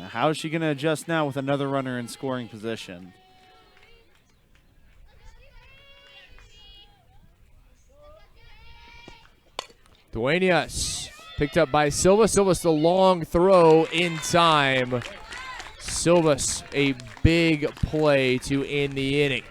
How is she going to adjust now with another runner in scoring position? Duenas picked up by Silva. Silva's the long throw in time. Silva's a big play to end the inning.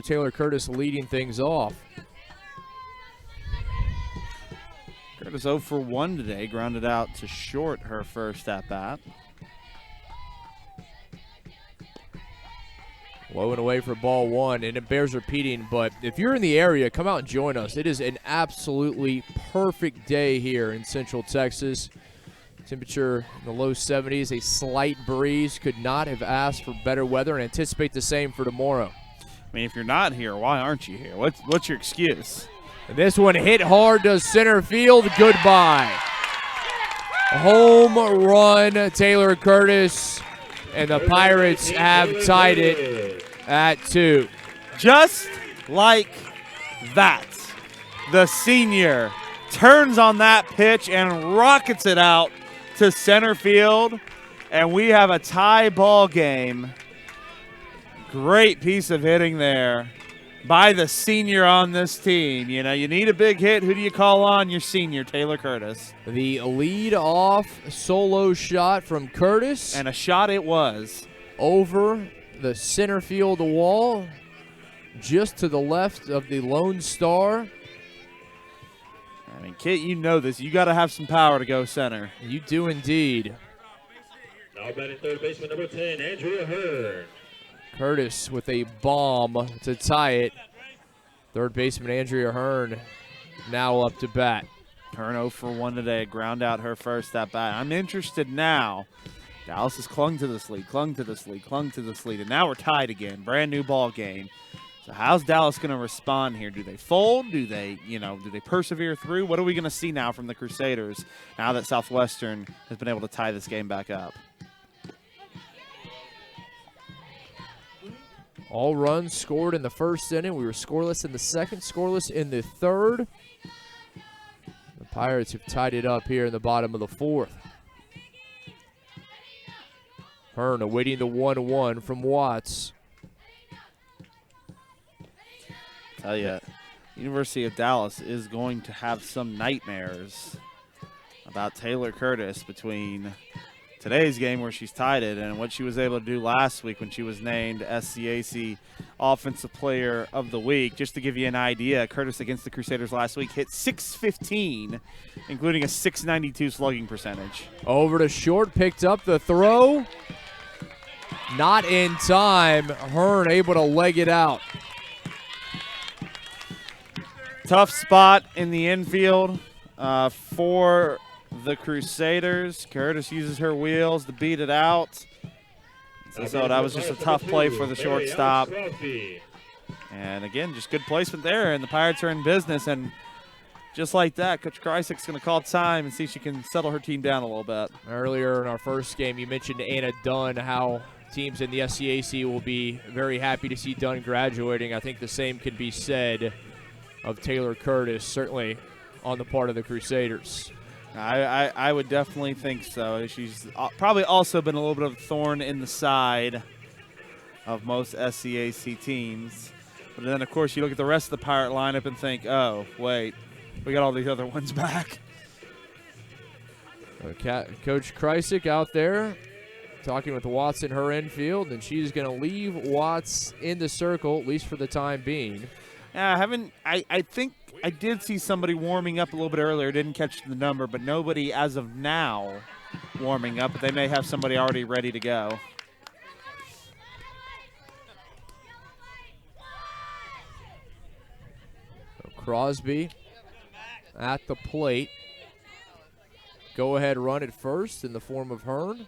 Taylor Curtis leading things off. Curtis 0 for 1 today, grounded out to short her first at bat. Low and away for ball 1, and it bears repeating, but if you're in the area, come out and join us. It is an absolutely perfect day here in Central Texas. Temperature in the low 70s, a slight breeze. Could not have asked for better weather, and anticipate the same for tomorrow. I mean, if you're not here, why aren't you here? What's your excuse? And this one hit hard to center field. Goodbye. Home run, Taylor Curtis, and the Pirates have tied it at 2. Just like that, the senior turns on that pitch and rockets it out to center field, and we have a tie ball game. Great piece of hitting there by the senior on this team. You know, you need a big hit. Who do you call on? Your senior, Taylor Curtis. The lead-off solo shot from Curtis. And a shot it was. Over the center field wall, just to the left of the Lone Star. I mean, Kit, you know this. You got to have some power to go center. You do indeed. Now batting third baseman number 10, Andrea Hearn. Curtis with a bomb to tie it. Third baseman Andrea Hearn now up to bat. Hearn 0 for 1 today, ground out her first at bat. I'm interested now. Dallas has clung to this lead, and now we're tied again. Brand new ball game. So how's Dallas going to respond here? Do they fold? Do they persevere through? What are we going to see now from the Crusaders now that Southwestern has been able to tie this game back up? All runs scored in the first inning. We were scoreless in the second, scoreless in the third. The Pirates have tied it up here in the bottom of the fourth. Hearn awaiting the 1-1 from Watts. Tell you, University of Dallas is going to have some nightmares about Taylor Curtis between today's game where she's tied it and what she was able to do last week when she was named SCAC Offensive Player of the Week. Just to give you an idea, Curtis against the Crusaders last week hit .615, including a .692 slugging percentage. Over to short, picked up the throw. Not in time. Hearn able to leg it out. Tough spot in the infield for the Crusaders. Curtis uses her wheels to beat it out. So that was just a tough play for the shortstop. And again, just good placement there, and the Pirates are in business. And just like that, Coach Krysik's going to call time and see if she can settle her team down a little bit. Earlier in our first game, you mentioned Anna Dunn, how teams in the SCAC will be very happy to see Dunn graduating. I think the same can be said of Taylor Curtis, certainly on the part of the Crusaders. I would definitely think so. She's probably also been a little bit of a thorn in the side of most SCAC teams. But then, of course, you look at the rest of the Pirate lineup and think, oh, wait, we got all these other ones back. Coach Krysik out there talking with Watts in her infield, and she's going to leave Watts in the circle, at least for the time being. I think I did see somebody warming up a little bit earlier. Didn't catch the number, but nobody as of now warming up. But they may have somebody already ready to go. So Crosby at the plate. Go ahead run at first in the form of Hearn.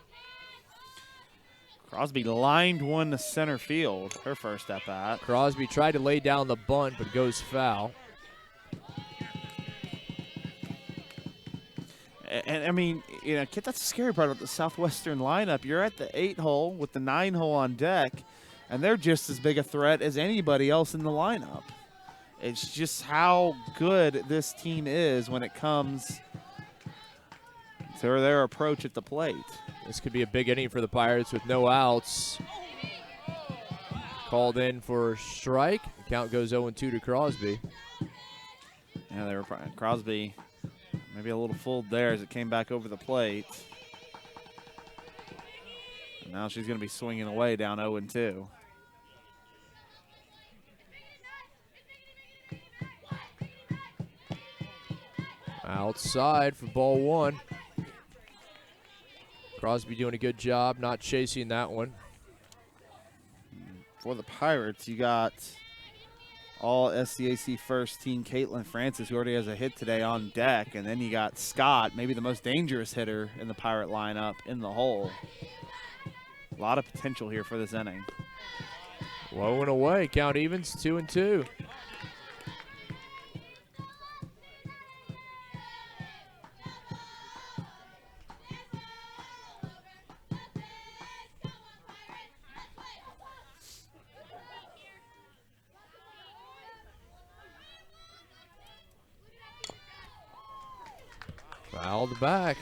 Crosby lined one to center field, her first at bat. Crosby tried to lay down the bunt, but goes foul. And I mean, you know, kid, that's the scary part about the Southwestern lineup. You're at the 8-hole with the 9-hole on deck, and they're just as big a threat as anybody else in the lineup. It's just how good this team is when it comes to their approach at the plate. This could be a big inning for the Pirates with no outs. Called in for a strike. The count goes 0-2 to Crosby. Yeah, they were Crosby maybe a little fooled there as it came back over the plate. And now she's going to be swinging away down 0-2. Outside for ball one. Crosby doing a good job not chasing that one. For the Pirates, you got all SCAC first team Katelyn Francis, who already has a hit today, on deck. And then you got Scott, maybe the most dangerous hitter in the Pirate lineup, in the hole. A lot of potential here for this inning. Low and away, count evens, 2-2. Fouled back.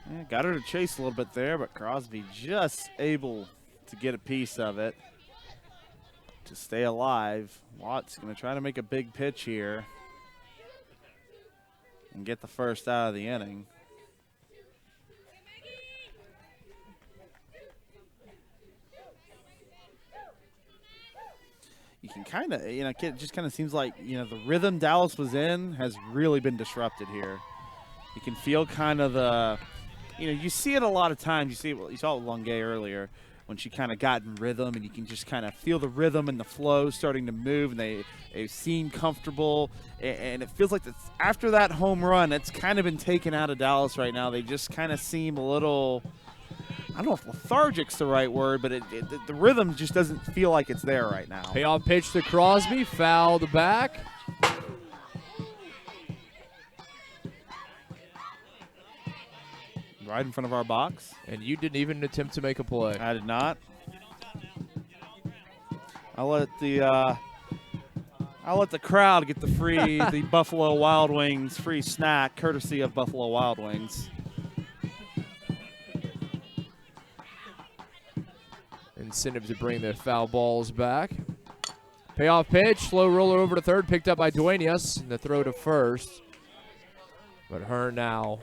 Yeah, got her to chase a little bit there, but Crosby just able to get a piece of it to stay alive. Watts going to try to make a big pitch here and get the first out of the inning. You can kind of, you know, it just kind of seems like, you know, the rhythm Dallas was in has really been disrupted here. You can feel kind of the, you know, you see it a lot of times. You see it, you saw it with Longuet earlier when she kind of got in rhythm, and you can just kind of feel the rhythm and the flow starting to move, and they seem comfortable. And it feels like after that home run, it's kind of been taken out of Dallas right now. They just kind of seem a little, I don't know if lethargic's the right word, but the rhythm just doesn't feel like it's there right now. Payoff pitch to Crosby, fouled back. Right in front of our box. And you didn't even attempt to make a play. I did not. I'll let the crowd get the Buffalo Wild Wings free snack, courtesy of Buffalo Wild Wings. Incentive to bring the foul balls back. Payoff pitch, slow roller over to third, picked up by Duenas, and the throw to first. But Hearn now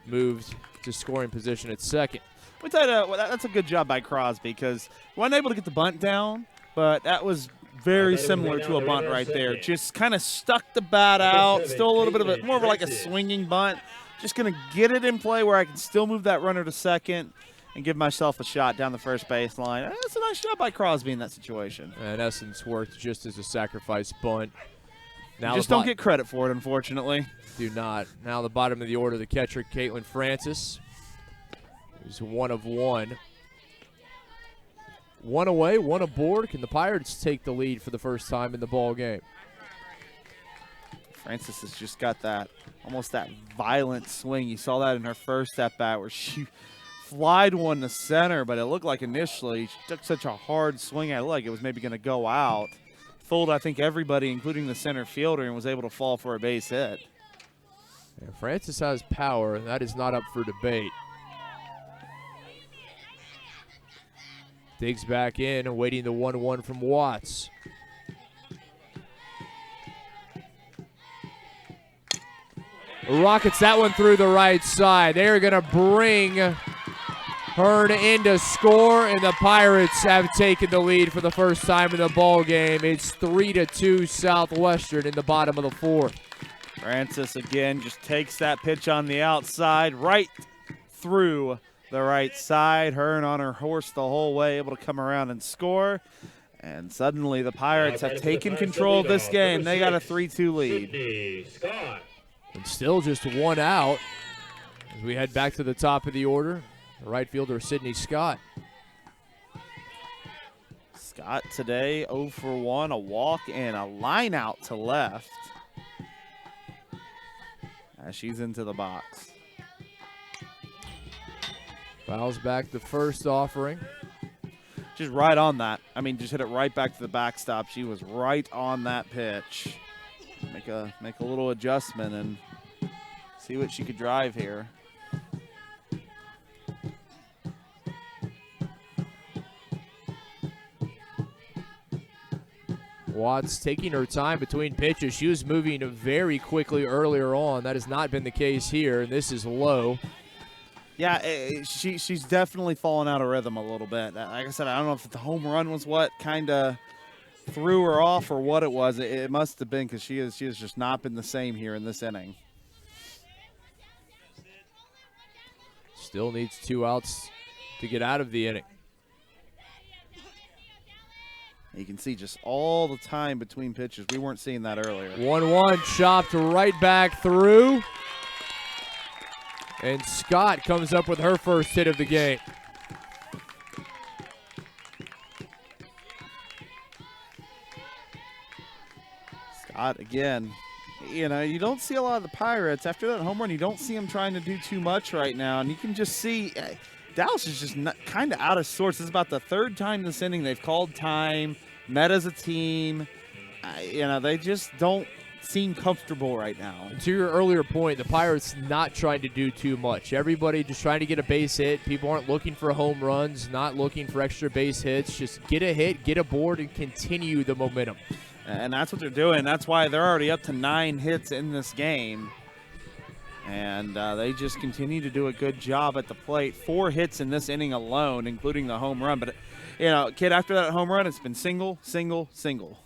moved to scoring position at second. That's a good job by Crosby because wasn't able to get the bunt down, but that was very similar to a bunt right there. Just kind of stuck the bat out, still a little bit of more of like a swinging bunt. Just going to get it in play where I can still move that runner to second and give myself a shot down the first baseline. That's a nice job by Crosby in that situation. In essence, worked just as a sacrifice bunt. Now you just don't get credit for it, unfortunately. Do not. Now the bottom of the order, the catcher, Katelyn Francis, who's 1 of 1. 1 away, 1 aboard. Can the Pirates take the lead for the first time in the ball game? Francis has just got that, almost that violent swing. You saw that in her first at-bat where she flied one to center, but it looked like initially she took such a hard swing at it, like it was maybe going to go out. Fooled, I think, everybody, including the center fielder, and was able to fall for a base hit. And Francis has power, and that is not up for debate. Digs back in, awaiting the 1-1 from Watts. Rockets that one through the right side. They're going to bring Hearn in to score, and the Pirates have taken the lead for the first time in the ball game. It's 3-2 Southwestern in the bottom of the fourth. Francis again just takes that pitch on the outside, right through the right side. Hearn on her horse the whole way, able to come around and score. And suddenly the Pirates have taken control of this game. They got a 3-2 lead. And still just 1 out as we head back to the top of the order. The right fielder, Sydney Scott. Scott today 0 for 1, a walk and a line out to left as she's into the box. Fouls back the first offering. Just right on that. I mean, just hit it right back to the backstop. She was right on that pitch. Make a little adjustment and see what she could drive here. Watts taking her time between pitches. She was moving very quickly earlier on. That has not been the case here, and this is low. Yeah, she's definitely fallen out of rhythm a little bit. Like I said, I don't know if the home run was what kind of threw her off or what it was. It must have been because she has just not been the same here in this inning. Still needs 2 outs to get out of the inning. You can see just all the time between pitches. We weren't seeing that earlier. 1-1 chopped right back through. And Scott comes up with her first hit of the game. Scott again. You know, you don't see a lot of the Pirates. After that home run, you don't see them trying to do too much right now. And you can just see Dallas is just kind of out of sorts. This is about the 3rd time this inning they've called time, met as a team. You know, they just don't seem comfortable right now. To your earlier point, the Pirates not trying to do too much. Everybody just trying to get a base hit. People aren't looking for home runs, not looking for extra base hits. Just get a hit, get a board, and continue the momentum. And that's what they're doing. That's why they're already up to 9 hits in this game. And they just continue to do a good job at the plate. 4 hits in this inning alone, including the home run. But, you know, kid, after that home run, it's been single, single, single.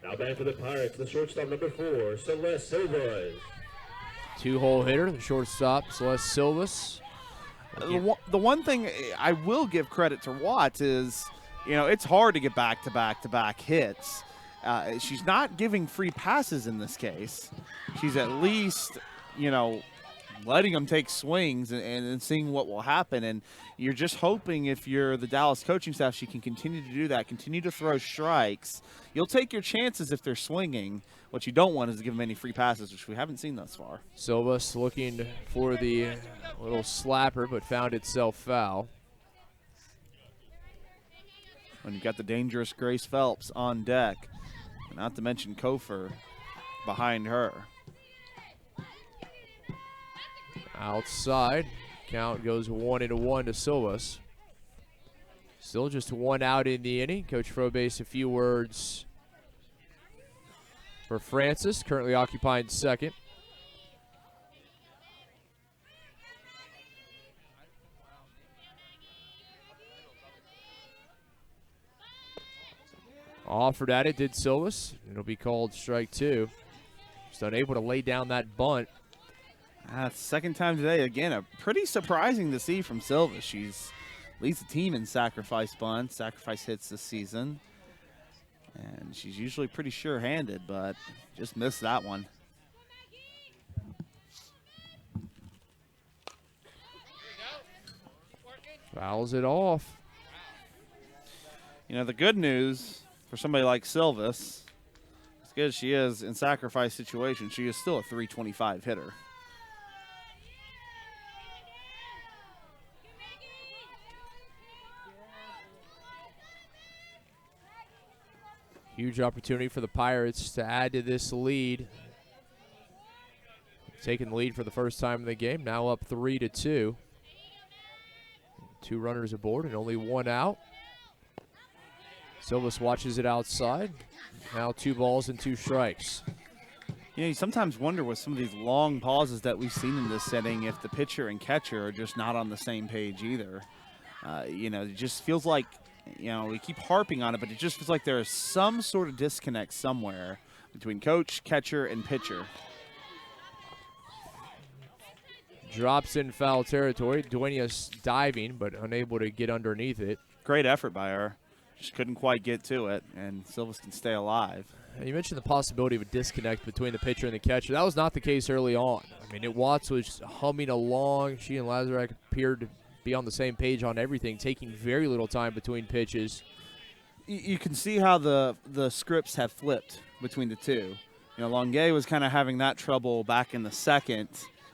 Now back for the Pirates, the shortstop number 4, Celeste Silvas. 2-hole hitter, the shortstop, Celeste Silvas. The one thing I will give credit to Watts is, you know, it's hard to get back-to-back-to-back hits. She's not giving free passes in this case. She's at least, you know, letting them take swings and seeing what will happen. And you're just hoping, if you're the Dallas coaching staff, she can continue to do that, continue to throw strikes. You'll take your chances if they're swinging. What you don't want is to give them any free passes, which we haven't seen thus far. Silvas looking for the little slapper, but found itself foul. When you've got the dangerous Grace Phelps on deck, not to mention Kofer behind her. Outside, count goes 1-1 to Silvas. Still just one out in the inning. Coach Frobase, a few words for Francis, currently occupying second. Offered at it, did Silvas. It'll be called strike two. Just unable to lay down that bunt. Second time today. Again, pretty surprising to see from Silva. She's leads the team in sacrifice bunts, sacrifice hits this season. And she's usually pretty sure-handed, but just missed that one. Fouls it off. You know, the good news for somebody like Silvas, as good as she is in sacrifice situations, she is still a .325 hitter. Huge opportunity for the Pirates to add to this lead. Taking the lead for the first time in the game, now up 3-2. 2 runners aboard and only 1 out. Silvas watches it outside. Now 2 balls and 2 strikes. You know, you sometimes wonder with some of these long pauses that we've seen in this inning if the pitcher and catcher are just not on the same page either. You know, it just feels like, you know, we keep harping on it, but it just feels like there is some sort of disconnect somewhere between coach, catcher, and pitcher. Drops in foul territory. Duenas diving, but unable to get underneath it. Great effort by her. Just couldn't quite get to it, and Silvas can stay alive. You mentioned the possibility of a disconnect between the pitcher and the catcher. That was not the case early on. I mean, Watts was humming along. She and Lazarek appeared to be on the same page on everything, taking very little time between pitches. You can see how the scripts have flipped between the two. You know, Longuet was kind of having that trouble back in the second,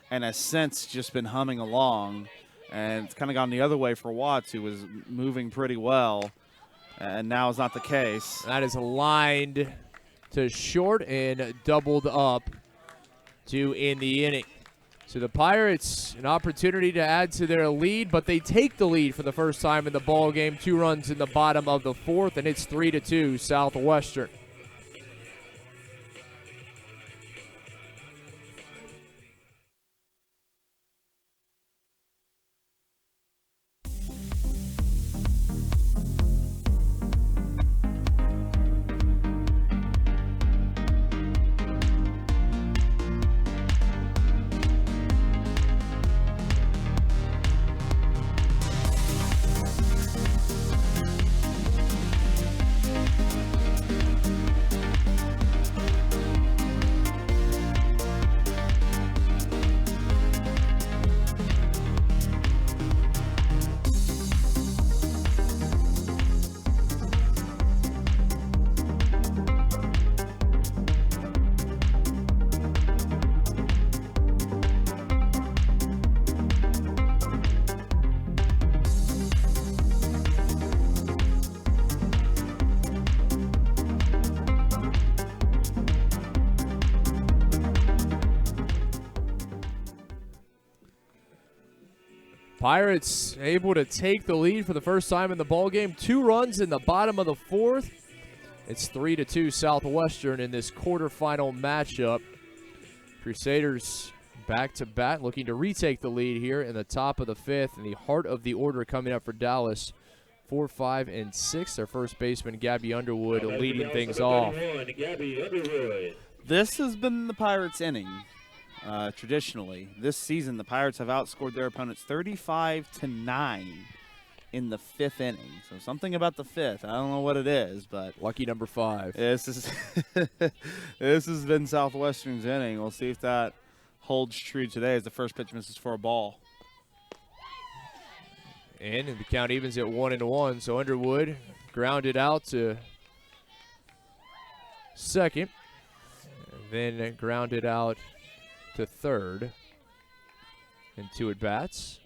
and has since just been humming along. And it's kind of gone the other way for Watts, who was moving pretty well. And now is not the case. That is lined to short and doubled up to end the inning. So the Pirates, an opportunity to add to their lead, but they take the lead for the first time in the ball game. 2 runs in the bottom of the 4th, and it's 3-2 Southwestern. Pirates able to take the lead for the first time in the ballgame. 2 runs in the bottom of the 4th. It's 3-2 Southwestern in this quarterfinal matchup. Crusaders back to bat, looking to retake the lead here in the top of the 5th. In the heart of the order coming up for Dallas, 4, 5, and 6. Their first baseman, Gabby Underwood, leading things off. This has been the Pirates' inning. Traditionally, this season, the Pirates have outscored their opponents 35-9 in the 5th inning. So something about the 5th. I don't know what it is, but lucky number 5. This is this has been Southwestern's inning. We'll see if that holds true today as the first pitch misses for a ball. And the count evens at 1-1, so Underwood grounded out to second, and then grounded out to third. And 2 at-bats,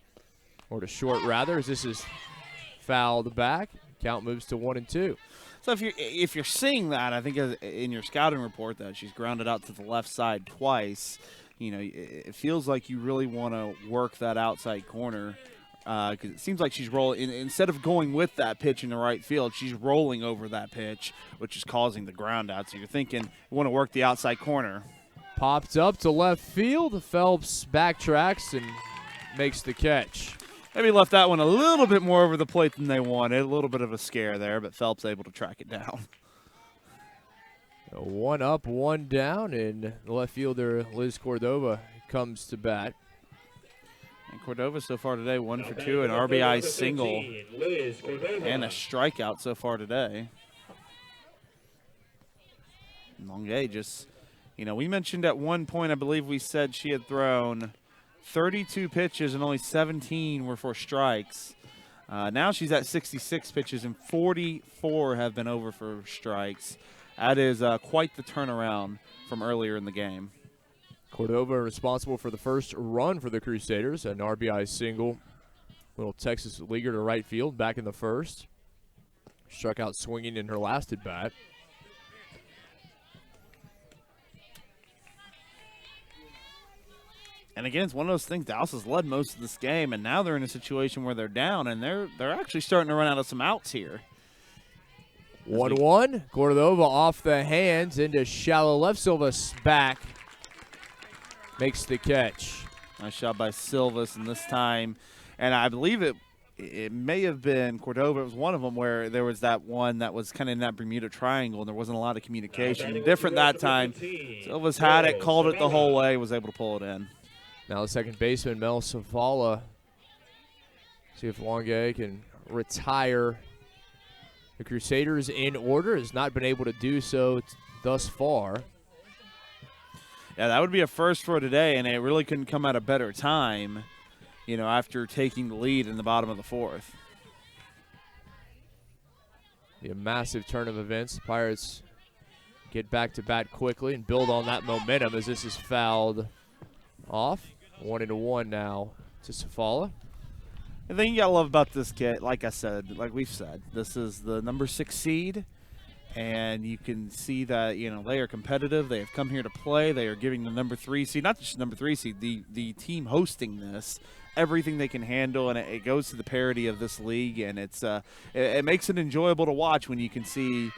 or to short rather, as this is fouled back. Count moves to 1-2. So if you're seeing that, I think in your scouting report that she's grounded out to the left side twice, you know, it feels like you really want to work that outside corner, because it seems like she's rolling. Instead of going with that pitch in the right field, she's rolling over that pitch, which is causing the ground out. So you're thinking you want to work the outside corner. Popped up to left field. Phelps backtracks and makes the catch. Maybe left that one a little bit more over the plate than they wanted. A little bit of a scare there, but Phelps able to track it down. 1 up, 1 down, and the left fielder Liz Cordova comes to bat. And Cordova so far today 1 for 2, an RBI single, and a strikeout so far today. Longuet just, you know, we mentioned at one point, I believe we said she had thrown 32 pitches and only 17 were for strikes. Now she's at 66 pitches and 44 have been over for strikes. That is quite the turnaround from earlier in the game. Cordova responsible for the first run for the Crusaders, an RBI single. Little Texas leaguer to right field back in the first. Struck out swinging in her last at bat. And again, it's one of those things. Dallas has led most of this game, and now they're in a situation where they're down, and they're actually starting to run out of some outs here. 1-1. Cordova off the hands into shallow left. Silvas back. Makes the catch. Nice shot by Silvas, and this time, and I believe it may have been Cordova. It was one of them where there was that one that was kind of in that Bermuda Triangle, and there wasn't a lot of communication. Different that time. Silvas had it, called it the whole way, was able to pull it in. Now the second baseman, Mel Savala. See if Longuet can retire the Crusaders in order. Has not been able to do so thus far. Yeah, that would be a first for today, and it really couldn't come at a better time, you know, after taking the lead in the bottom of the fourth. Be a massive turn of events. The Pirates get back to bat quickly and build on that momentum as this is fouled off. 1-1 now to Safala. The thing you gotta love about this kid, like I said, like we've said, this is the number 6 seed, and you can see that, you know, they are competitive. They have come here to play. They are giving the number 3 seed, not just number 3 seed, the team hosting this, everything they can handle, and it goes to the parity of this league, and it makes it enjoyable to watch when you can see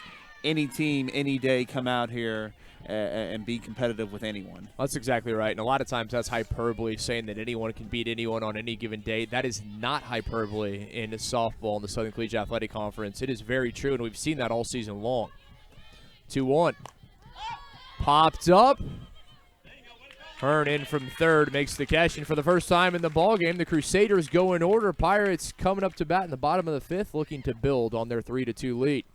any team any day come out here and be competitive with anyone. That's exactly right. And a lot of times that's hyperbole, saying that anyone can beat anyone on any given day. That is not hyperbole in softball in the Southern Collegiate Athletic Conference. It is very true, and we've seen that all season long. 2-1. Popped up. Hearn in from third makes the catch, and for the first time in the ballgame, the Crusaders go in order. Pirates coming up to bat in the bottom of the fifth, looking to build on their 3-2 lead.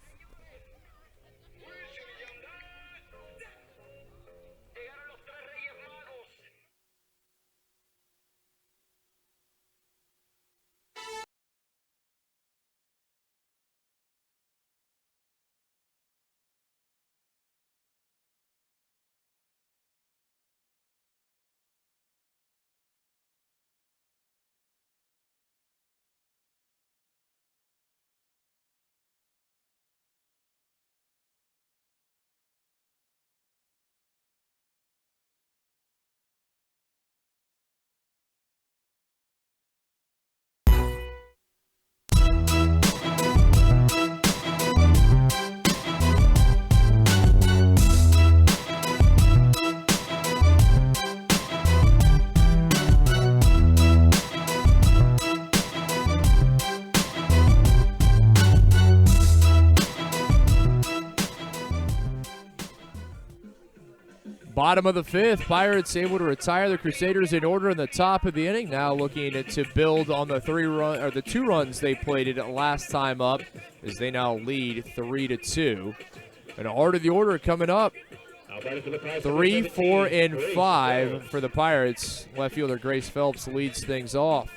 Bottom of the fifth, Pirates able to retire the Crusaders in order in the top of the inning. Now looking to build on the 2 runs they plated last time up, as they now lead 3-2. And a heart of the order coming up. 3, 4, and 5 for the Pirates. Left fielder Grace Phelps leads things off.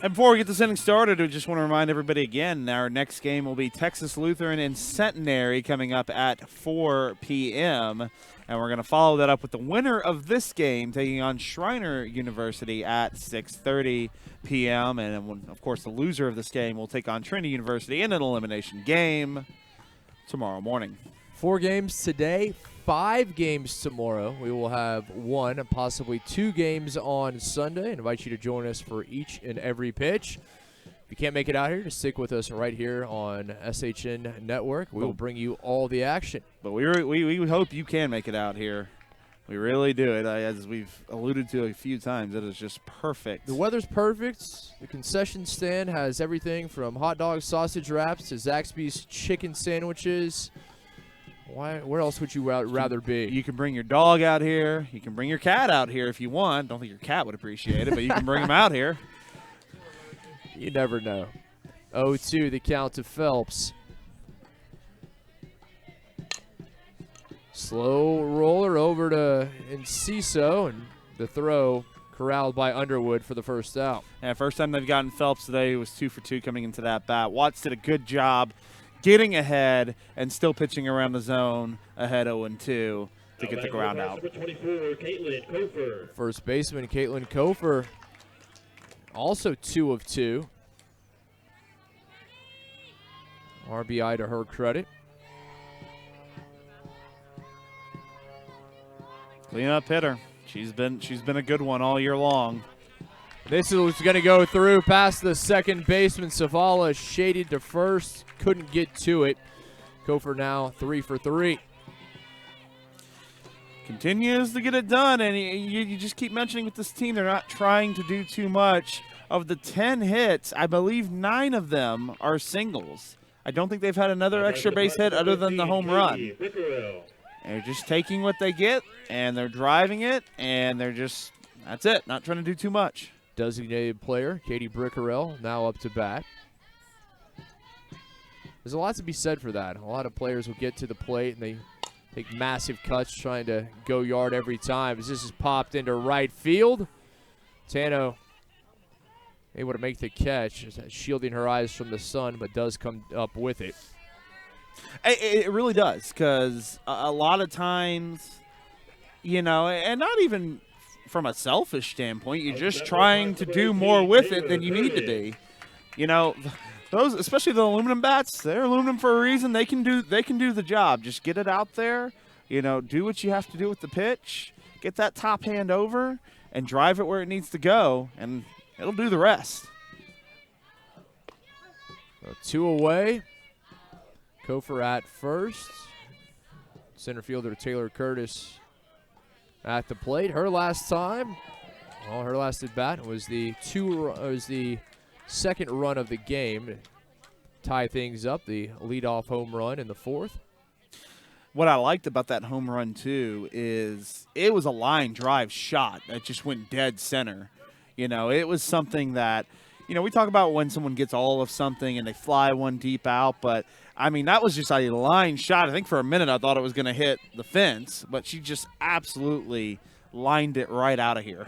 And before we get this inning started, I just want to remind everybody again, our next game will be Texas Lutheran and Centenary coming up at 4 p.m., and we're going to follow that up with the winner of this game taking on Schreiner University at 6:30 p.m. And, of course, the loser of this game will take on Trinity University in an elimination game tomorrow morning. 4 games today, 5 games tomorrow. We will have 1 and possibly 2 games on Sunday. I invite you to join us for each and every pitch. If you can't make it out here, just stick with us right here on SHN Network. We will bring you all the action. But we hope you can make it out here. We really do. As we've alluded to a few times, it is just perfect. The weather's perfect. The concession stand has everything from hot dogs, sausage wraps, to Zaxby's chicken sandwiches. Where else would you rather be? You can bring your dog out here. You can bring your cat out here if you want. Don't think your cat would appreciate it, but you can bring him out here. You never know. 0-2 the count to Phelps. Slow roller over to Enciso, and the throw corralled by Underwood for the first out. Yeah, first time they've gotten Phelps today was 2 for 2 coming into that bat. Watts did a good job getting ahead and still pitching around the zone ahead 0-2 to get the ground out. Number 24, Katelyn Stevenson. First baseman Katelyn Stevenson, also 2 of 2. RBI to her credit. Cleanup hitter. She's been a good one all year long. This is going to go through past the second baseman. Savala shaded to first, couldn't get to it. Kofer now 3 for 3. Continues to get it done, and you just keep mentioning with this team, they're not trying to do too much. Of the 10 hits, I believe 9 of them are singles. I don't think they've had another extra base hit other than the home run. They're just taking what they get, and they're driving it, and they're just, that's it, not trying to do too much. Designated player, Katie Brickerell, now up to bat. There's a lot to be said for that. A lot of players will get to the plate, and they take massive cuts trying to go yard every time. As this is popped into right field, Tano able to make the catch, shielding her eyes from the sun, but does come up with it. It really does, because a lot of times, and not even from a selfish standpoint, you're just trying to do more with it than you need to be. Those, especially the aluminum bats, they're aluminum for a reason. They can do the job. Just get it out there, do what you have to do with the pitch, get that top hand over, and drive it where it needs to go, and it'll do the rest. So 2 away. Kofer at first. Center fielder Taylor Curtis at the plate. Her last time, her last at bat was the second run of the game to tie things up. The leadoff home run in the 4th. What I liked about that home run too is it was a line drive shot that just went dead center. It was something that, we talk about when someone gets all of something and they fly one deep out, but I mean, that was just a line shot. I think for a minute I thought it was going to hit the fence, but she just absolutely lined it right out of here.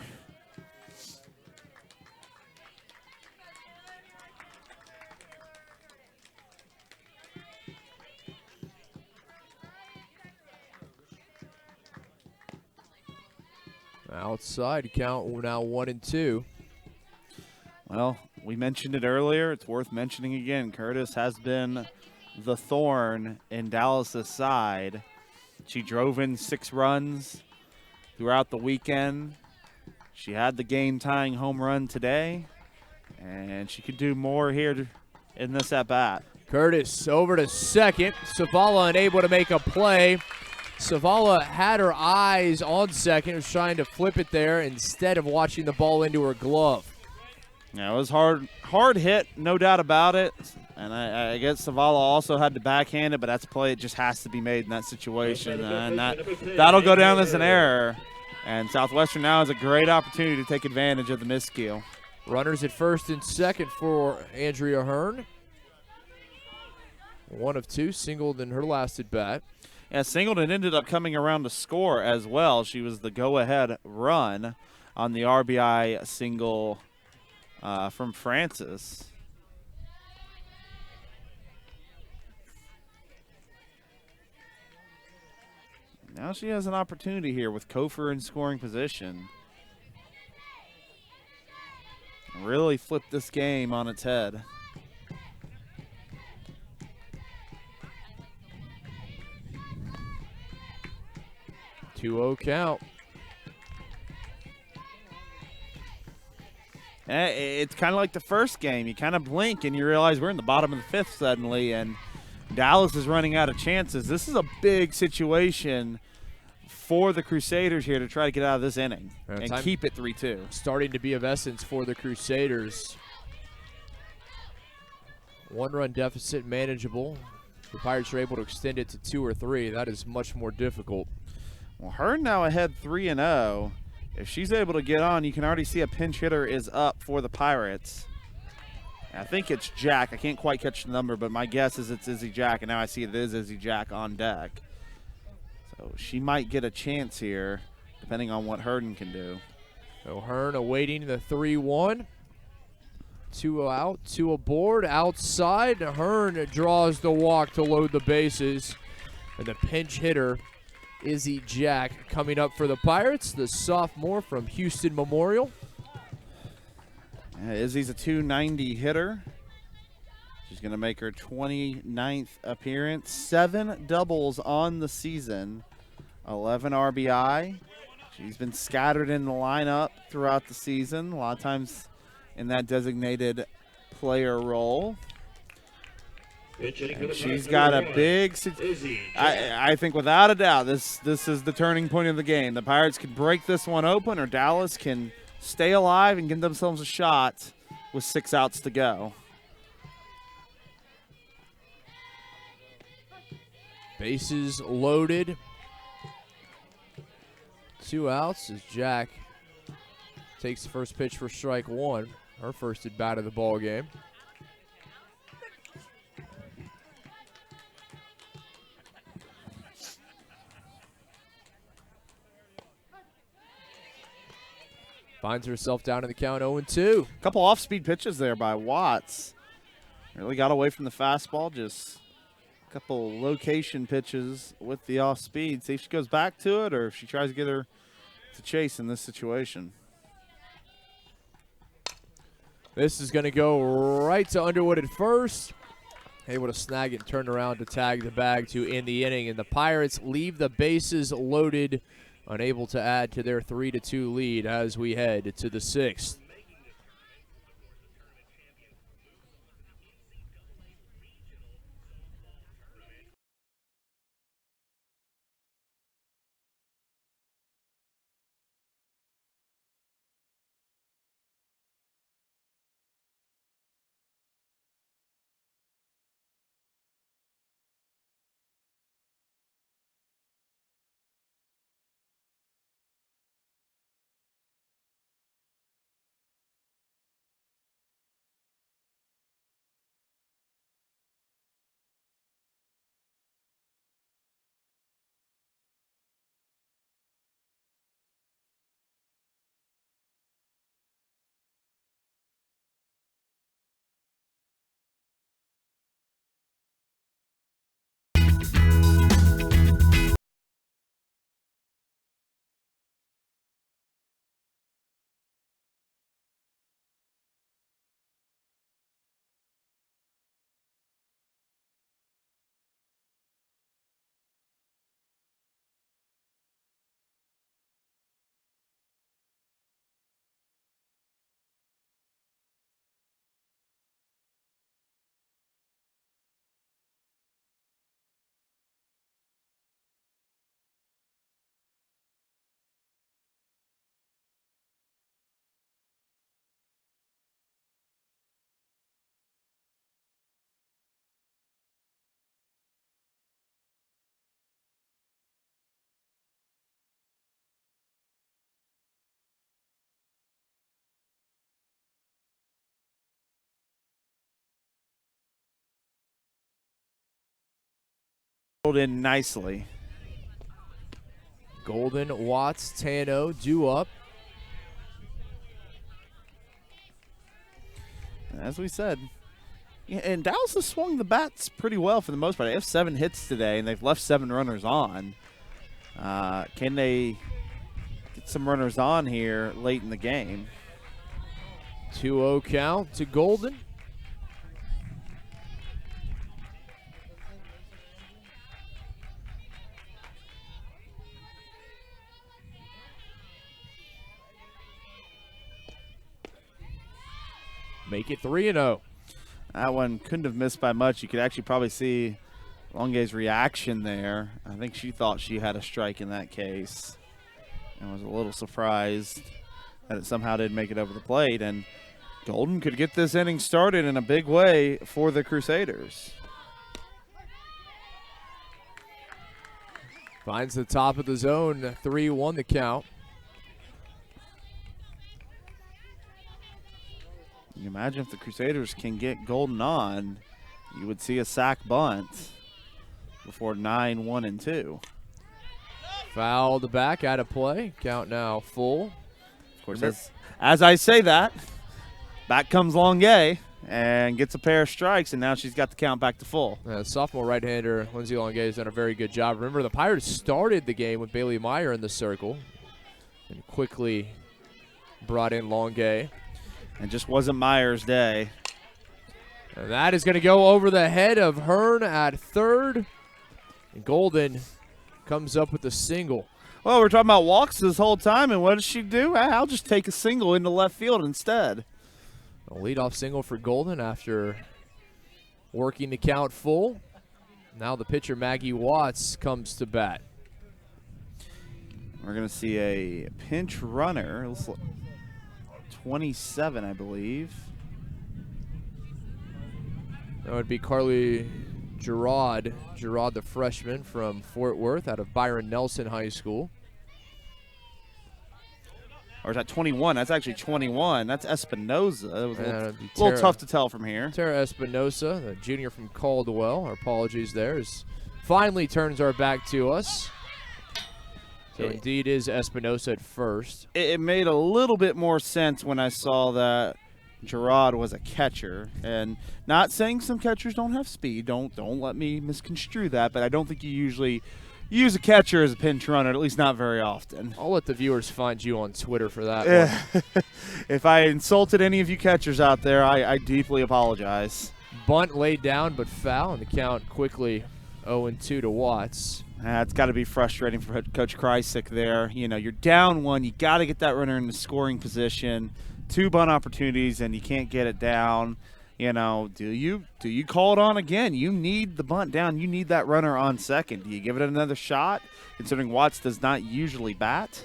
Outside count now 1-2. Well, we mentioned it earlier. It's worth mentioning again. Curtis has been the thorn in Dallas's side. She drove in 6 runs throughout the weekend. She had the game-tying home run today, and she could do more here in this at-bat. Curtis over to second. Savala unable to make a play. Savala had her eyes on second, was trying to flip it there instead of watching the ball into her glove. Yeah, it was hard hit, no doubt about it. And I guess Savala also had to backhand it, but that's a play that just has to be made in that situation. And that'll go down as an error. And Southwestern now has a great opportunity to take advantage of the miscue. Runners at first and second for Andrea Hearn. 1 of 2, singled in her last at bat. Yeah, Singleton ended up coming around to score as well. She was the go-ahead run on the RBI single from Francis. Now she has an opportunity here with Kofer in scoring position. Really flip this game on its head. Two-0 count. It's kind of like the first game. You kind of blink and you realize we're in the bottom of the fifth suddenly, and Dallas is running out of chances. This is a big situation for the Crusaders here to try to get out of this inning and keep it 3-2. Starting to be of essence for the Crusaders. One-run deficit manageable. The Pirates are able to extend it to 2 or 3. That is much more difficult. Well, her now ahead 3-0. If she's able to get on, you can already see a pinch hitter is up for the Pirates. I think it's Jack. I can't quite catch the number, but my guess is it's Izzy Jack, and now I see it is Izzy Jack on deck. So she might get a chance here, depending on what Herndon can do. So Hearn awaiting the 3-1. 2 out, 2 aboard. Outside, Hearn draws the walk to load the bases. And the pinch hitter, Izzy Jack, coming up for the Pirates, the sophomore from Houston Memorial. Izzy's a .290 hitter. She's going to make her 29th appearance. 7 doubles on the season. 11 RBI. She's been scattered in the lineup throughout the season, a lot of times in that designated player role. And she's got a big I think without a doubt this is the turning point of the game. The Pirates can break this one open, or Dallas can stay alive and give themselves a shot with 6 outs to go. Bases loaded. 2 outs as Jack takes the first pitch for strike 1. Her first at bat of the ball game. Finds herself down in the count 0-2. A couple off-speed pitches there by Watts. Really got away from the fastball, just a couple location pitches with the off-speed. See if she goes back to it or if she tries to get her to chase in this situation. This is going to go right to Underwood at first. Able to snag it and turn around to tag the bag to end the inning. And the Pirates leave the bases loaded, unable to add to their 3-2 lead as we head to the 6th. In nicely. Golden, Watts, Tano, due up. As we said, and Dallas has swung the bats pretty well for the most part. They have 7 hits today, and they've left 7 runners on. Can they get some runners on here late in the game? 2-0 count to Golden. Make it 3-0. That one couldn't have missed by much. You could actually probably see Longay's reaction there. I think she thought she had a strike in that case and was a little surprised that it somehow didn't make it over the plate. And Golden could get this inning started in a big way for the Crusaders. Finds the top of the zone, 3-1 the count. You imagine if the Crusaders can get Golden on, you would see a sack bunt before 9-1-2. Fouled back, out of play. Count now full. Of course, as I say that, back comes Longay and gets a pair of strikes, and now she's got the count back to full. Sophomore right-hander Lindsay Longay has done a very good job. Remember, the Pirates started the game with Bailey Meyer in the circle and quickly brought in Longay. And just wasn't Meyer's day. And that is going to go over the head of Hearn at third. And Golden comes up with the single. Well, we're talking about walks this whole time, and what does she do? I'll just take a single into left field instead. A leadoff single for Golden after working the count full. Now the pitcher, Maggie Watts, comes to bat. We're going to see a pinch runner. 27, I believe. That would be Carly Gerard. Gerard, the freshman from Fort Worth out of Byron Nelson High School. Or is that 21? That's actually 21. That's Espinoza. It was a Tara, little tough to tell from here. Tara Espinosa, the junior from Caldwell. Our apologies there. Finally turns our back to us. So indeed is Espinosa at first. It made a little bit more sense when I saw that Gerard was a catcher. And not saying some catchers don't have speed. Don't let me misconstrue that. But I don't think you usually use a catcher as a pinch runner, at least not very often. I'll let the viewers find you on Twitter for that one. If I insulted any of you catchers out there, I deeply apologize. Bunt laid down but foul, and the count quickly 0-2 to Watts. It's got to be frustrating for Coach Kreisig there. You know, you're down one. You got to get that runner in the scoring position. 2 bunt opportunities, and you can't get it down. You know, do you call it on again? You need the bunt down. You need that runner on second. Do you give it another shot, considering Watts does not usually bat?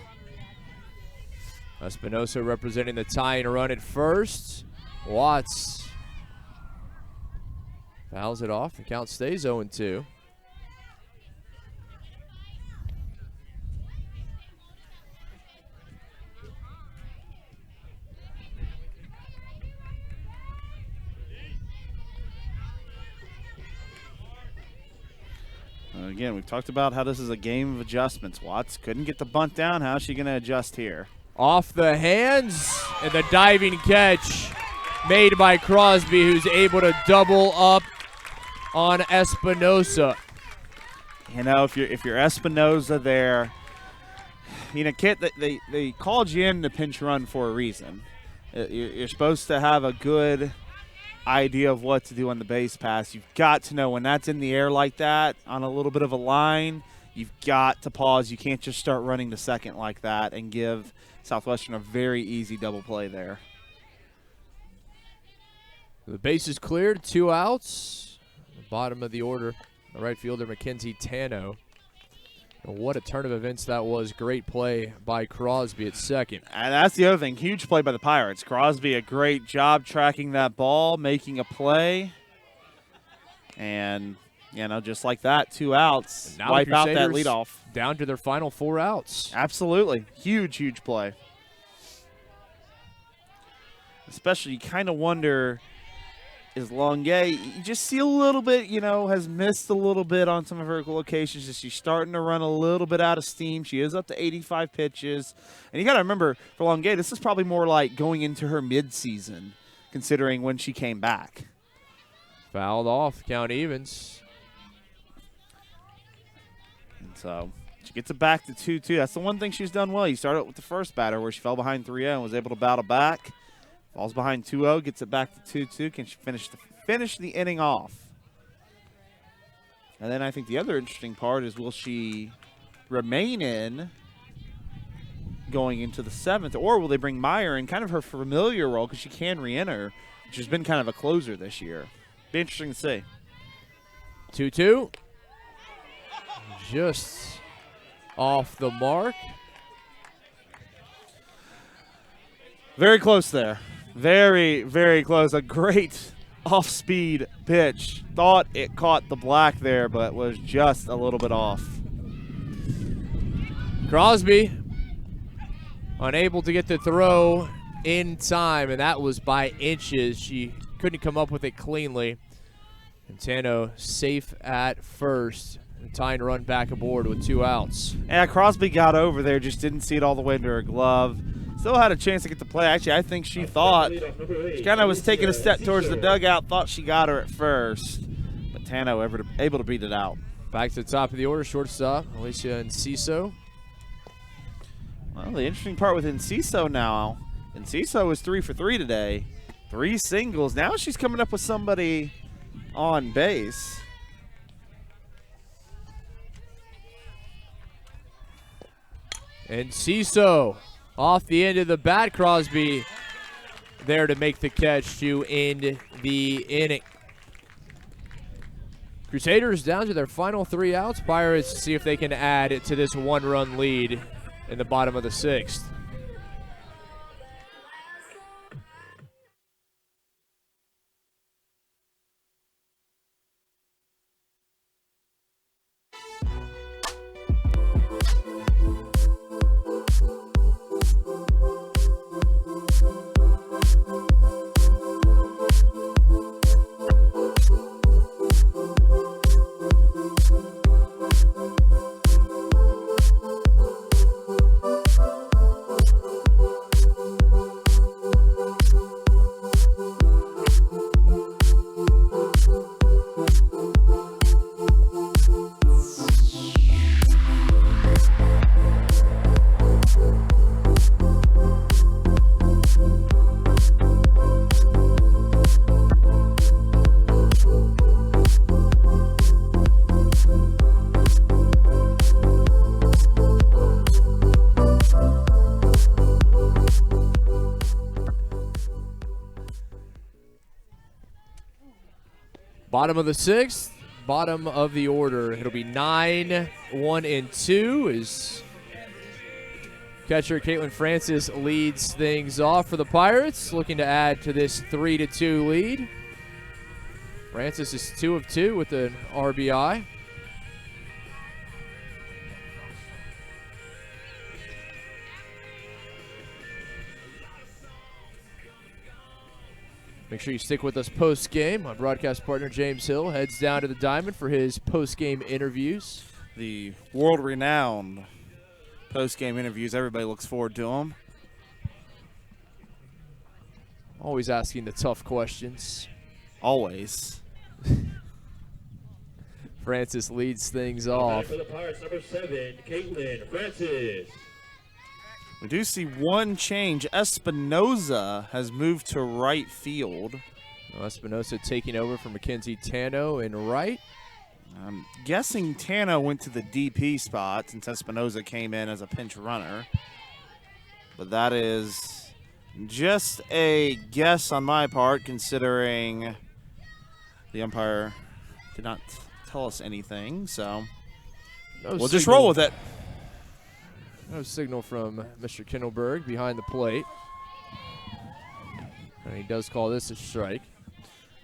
Espinosa representing the tying run at first. Watts fouls it off. The count stays 0-2. Again, we've talked about how this is a game of adjustments. Watts couldn't get the bunt down. How's she going to adjust here? Off the hands, and the diving catch made by Crosby, who's able to double up on Espinosa. You know, if you're Espinosa there, you know, Kit, they called you in to pinch run for a reason. You're supposed to have a good idea of what to do on the base pass. You've got to know when that's in the air like that on a little bit of a line, you've got to pause. You can't just start running to second like that and give Southwestern a very easy double play there. The base is cleared, 2 outs. The bottom of the order, the right fielder Mackenzie Tano. And what a turn of events that was. Great play by Crosby at second. And that's the other thing. Huge play by the Pirates. Crosby, a great job tracking that ball, making a play. And, you know, just like that, 2 outs. Now wipe out that leadoff. Down to their final 4 outs. Absolutely. Huge play. Especially, you kind of wonder, is Longuet. You just see a little bit, has missed a little bit on some of her locations. As she's starting to run a little bit out of steam. She is up to 85 pitches. And you got to remember, for Longuet, this is probably more like going into her midseason, considering when she came back. Fouled off, count evens. And so she gets it back to 2-2. That's the one thing she's done well. You started with the first batter where she fell behind 3-0 and was able to battle back. Falls behind 2-0, gets it back to 2-2. Can she finish the inning off? And then I think the other interesting part is, will she remain in going into the 7th, or will they bring Meyer in kind of her familiar role because she can re-enter, which has been kind of a closer this year. Be interesting to see. 2-2. Just off the mark. Very close there. Very, very close. A great off-speed pitch. Thought it caught the black there, but was just a little bit off. Crosby unable to get the throw in time, and that was by inches. She couldn't come up with it cleanly. And Tano safe at first. And tying run back aboard with 2 outs. Yeah, Crosby got over there, just didn't see it all the way into her glove. Still had a chance to get the play. Actually, I think she thought she kind of was taking a step towards the dugout, thought she got her at first. But Tano able to beat it out. Back to the top of the order, shortstop, Alicia Enciso. Well, the interesting part with Enciso now, Enciso is 3 for 3 today. 3 singles. Now she's coming up with somebody on base. Enciso off the end of the bat. Crosby there to make the catch to end the inning. Crusaders down to their final 3 outs. Pirates see if they can add to this 1-run lead in the bottom of the 6th. Bottom of the 6th, bottom of the order. It'll be 9, 1, and 2 as catcher Katelyn Francis leads things off for the Pirates, looking to add to this 3-2 lead. Francis is 2 of 2 with an RBI. Make sure you stick with us post-game. My broadcast partner, James Hill, heads down to the diamond for his post-game interviews. The world-renowned post-game interviews. Everybody looks forward to them. Always asking the tough questions. Always. Francis leads things off. For the Pirates, number 7, Katelyn Francis. We do see one change. Espinoza has moved to right field. Espinoza taking over for Mackenzie Tano in right. I'm guessing Tano went to the DP spot since Espinoza came in as a pinch runner. But that is just a guess on my part, considering the umpire did not tell us anything. So we'll just roll with it. No signal from Mr. Kindleberg behind the plate. And he does call this a strike.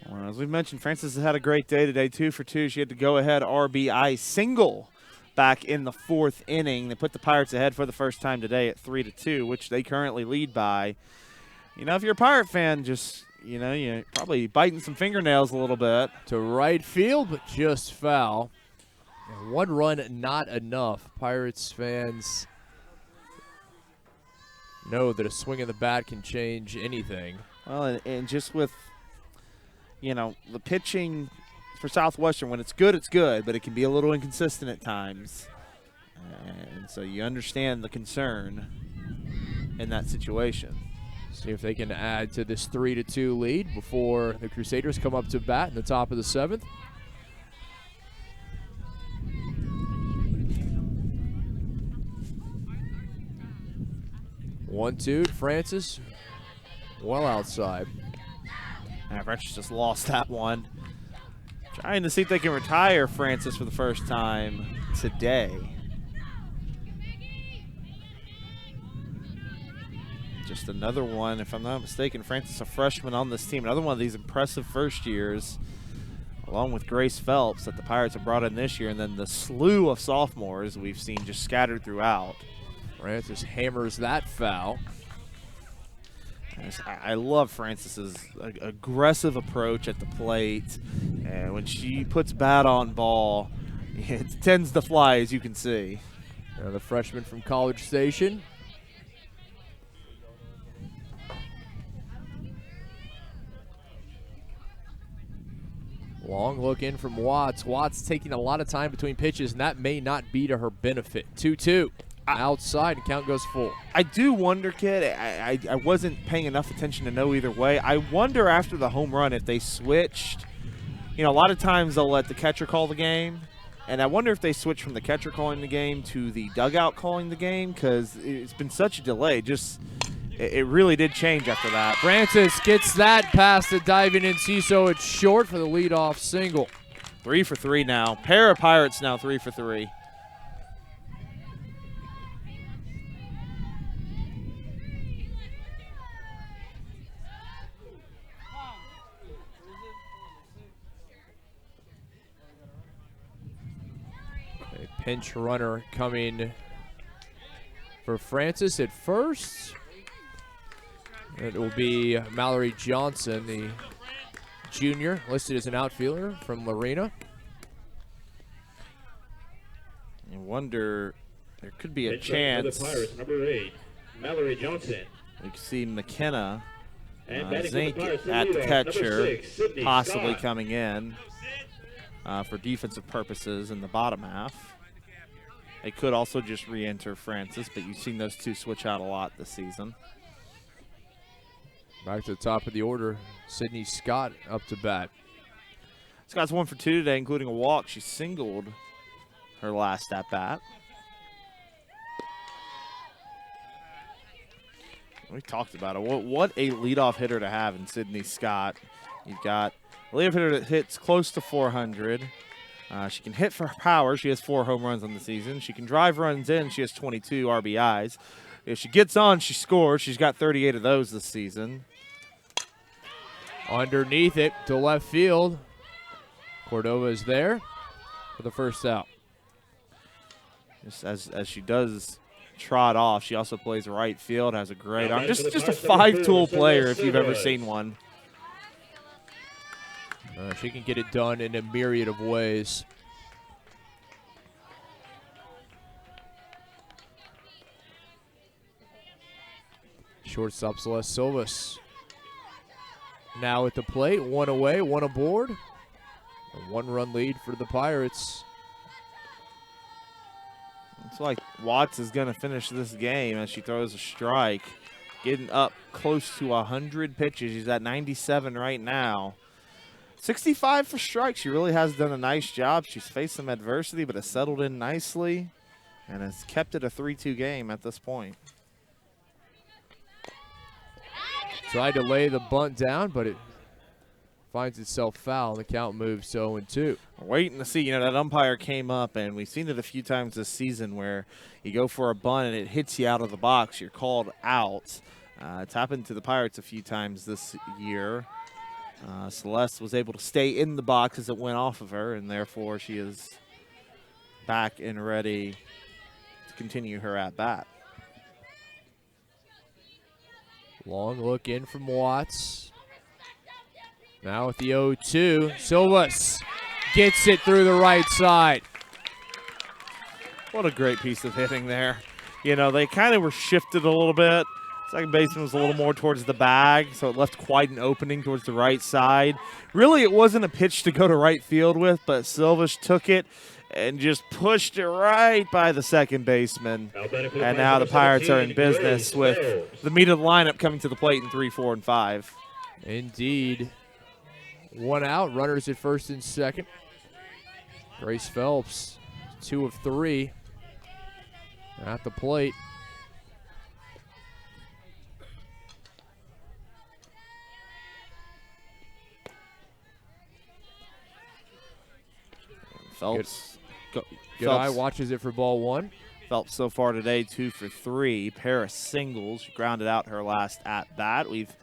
Well, as we mentioned, Francis has had a great day today, 2 for 2. She had to go ahead RBI single back in the 4th inning. They put the Pirates ahead for the first time today at 3-2, which they currently lead by. You know, if you're a Pirate fan, just you're probably biting some fingernails a little bit. To right field, but just foul. And 1 run, not enough. Pirates fans know that a swing of the bat can change anything. Well, and just with, the pitching for Southwestern, when it's good, but it can be a little inconsistent at times. And so you understand the concern in that situation. See if they can add to this 3-2 lead before the Crusaders come up to bat in the top of the 7th. One-two, Francis, well outside. Francis just lost that one. Trying to see if they can retire Francis for the first time today. Just another one, if I'm not mistaken, Francis, a freshman on this team. Another one of these impressive first years, along with Grace Phelps, that the Pirates have brought in this year, and then the slew of sophomores we've seen just scattered throughout. Francis hammers that foul. I love Francis's aggressive approach at the plate, and when she puts bat on ball, it tends to fly, as you can see. The freshman from College Station. Long look in from Watts. Watts taking a lot of time between pitches, and that may not be to her benefit. 2-2. Outside, and count goes full. I do wonder, kid, I wasn't paying enough attention to know either way. I wonder after the home run if they switched. A lot of times they'll let the catcher call the game, and I wonder if they switched from the catcher calling the game to the dugout calling the game, because it's been such a delay. It really did change after that. Francis gets that past the diving Enciso. It's short for the leadoff single. 3 for 3 now. Pair of Pirates now 3 for 3. A pinch runner coming for Francis at first. It will be Mallory Johnson, the junior, listed as an outfielder from Lorena. I wonder, there could be a Pitch chance. For the Pirates, number 8, Mallory Johnson. We can see McKenna And Zink Pirates, at the leadoff, catcher, number 6, Sydney possibly Scott. coming in for defensive purposes in the bottom half. They could also just re-enter Francis, but you've seen those two switch out a lot this season. Back to the top of the order, Sydney Scott up to bat. Scott's 1 for 2 today, including a walk. She singled her last at bat. We talked about it. What a leadoff hitter to have in Sydney Scott. You've got a leadoff hitter that hits close to 400. She can hit for power. She has 4 home runs on the season. She can drive runs in. She has 22 RBIs. If she gets on, she scores. She's got 38 of those this season. Underneath it to left field. Cordova is there for the first out. Just as she does trot off, she also plays right field, has a great arm. Now, Just a Pirates, 5-tool player if you've ever Silva. seen one. She can get it done in a myriad of ways. Shortstop Celeste Silvas now at the plate. 1 away, 1 aboard. A 1-run lead for the Pirates. It's like Watts is going to finish this game as she throws a strike. Getting up close to 100 pitches. She's at 97 right now. 65 for strikes. She really has done a nice job. She's faced some adversity, but has settled in nicely and has kept it a 3-2 game at this point. Tried to lay the bunt down, but it finds itself foul. The count moves to 0-2. We're waiting to see. That umpire came up, and we've seen it a few times this season where you go for a bunt and it hits you out of the box. You're called out. It's happened to the Pirates a few times this year. Celeste was able to stay in the box as it went off of her, and therefore she is back and ready to continue her at-bat. Long look in from Watts. Now with the 0-2, Silvas gets it through the right side. What a great piece of hitting there. You know, they kind of were shifted a little bit. Second baseman was a little more towards the bag, so it left quite an opening towards the right side. Really, it wasn't a pitch to go to right field with, but Silvas took it and just pushed it right by the second baseman. And now the Pirates are in business with the meat of the lineup coming to the plate in 3, 4, and 5. Indeed. One out, runners at first and second. Grace Phelps, 2 of 3 at the plate. Phelps. Good eye watches it for ball 1. Phelps so far today 2 for 3. Pair of singles. She grounded out her last at-bat. We've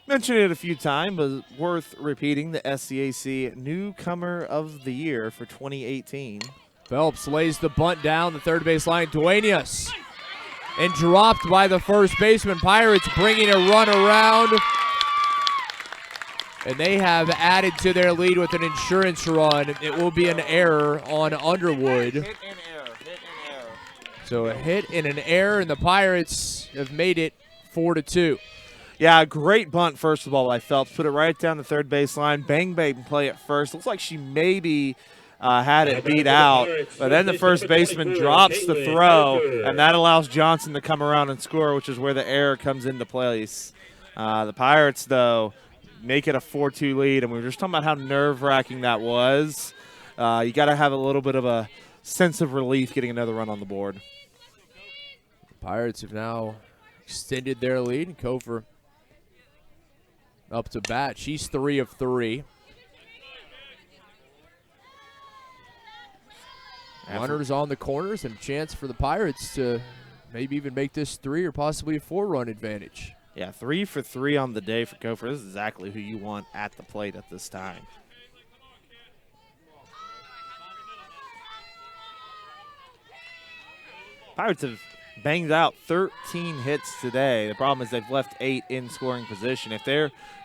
mentioned it a few times, but worth repeating, the SCAC Newcomer of the Year for 2018. Phelps lays the bunt down the third base line. Duenas. And dropped by the first baseman. Pirates bringing a run around. And they have added to their lead with an insurance run. It will be an error on Underwood. Hit and error. So a hit and an error, and the Pirates have made it 4-2. Yeah, great bunt, first of all, by Phelps. Put it right down the third base line. Bang play it first. Looks like she maybe had it beat out. But then the first baseman drops the throw, and that allows Johnson to come around and score, which is where the error comes into place. The Pirates, though, make it a 4-2 lead, and we were just talking about how nerve-wracking that was. You got to have a little bit of a sense of relief getting another run on the board. Pirates have now extended their lead. Kofer up to bat. She's 3 of 3. Runners on the corners and a chance for the Pirates to maybe even make this 3 or possibly a 4-run advantage. Yeah, 3 for 3 on the day for Kofer. This is exactly who you want at the plate at this time. Pirates have banged out 13 hits today. The problem is they've left 8 in scoring position. If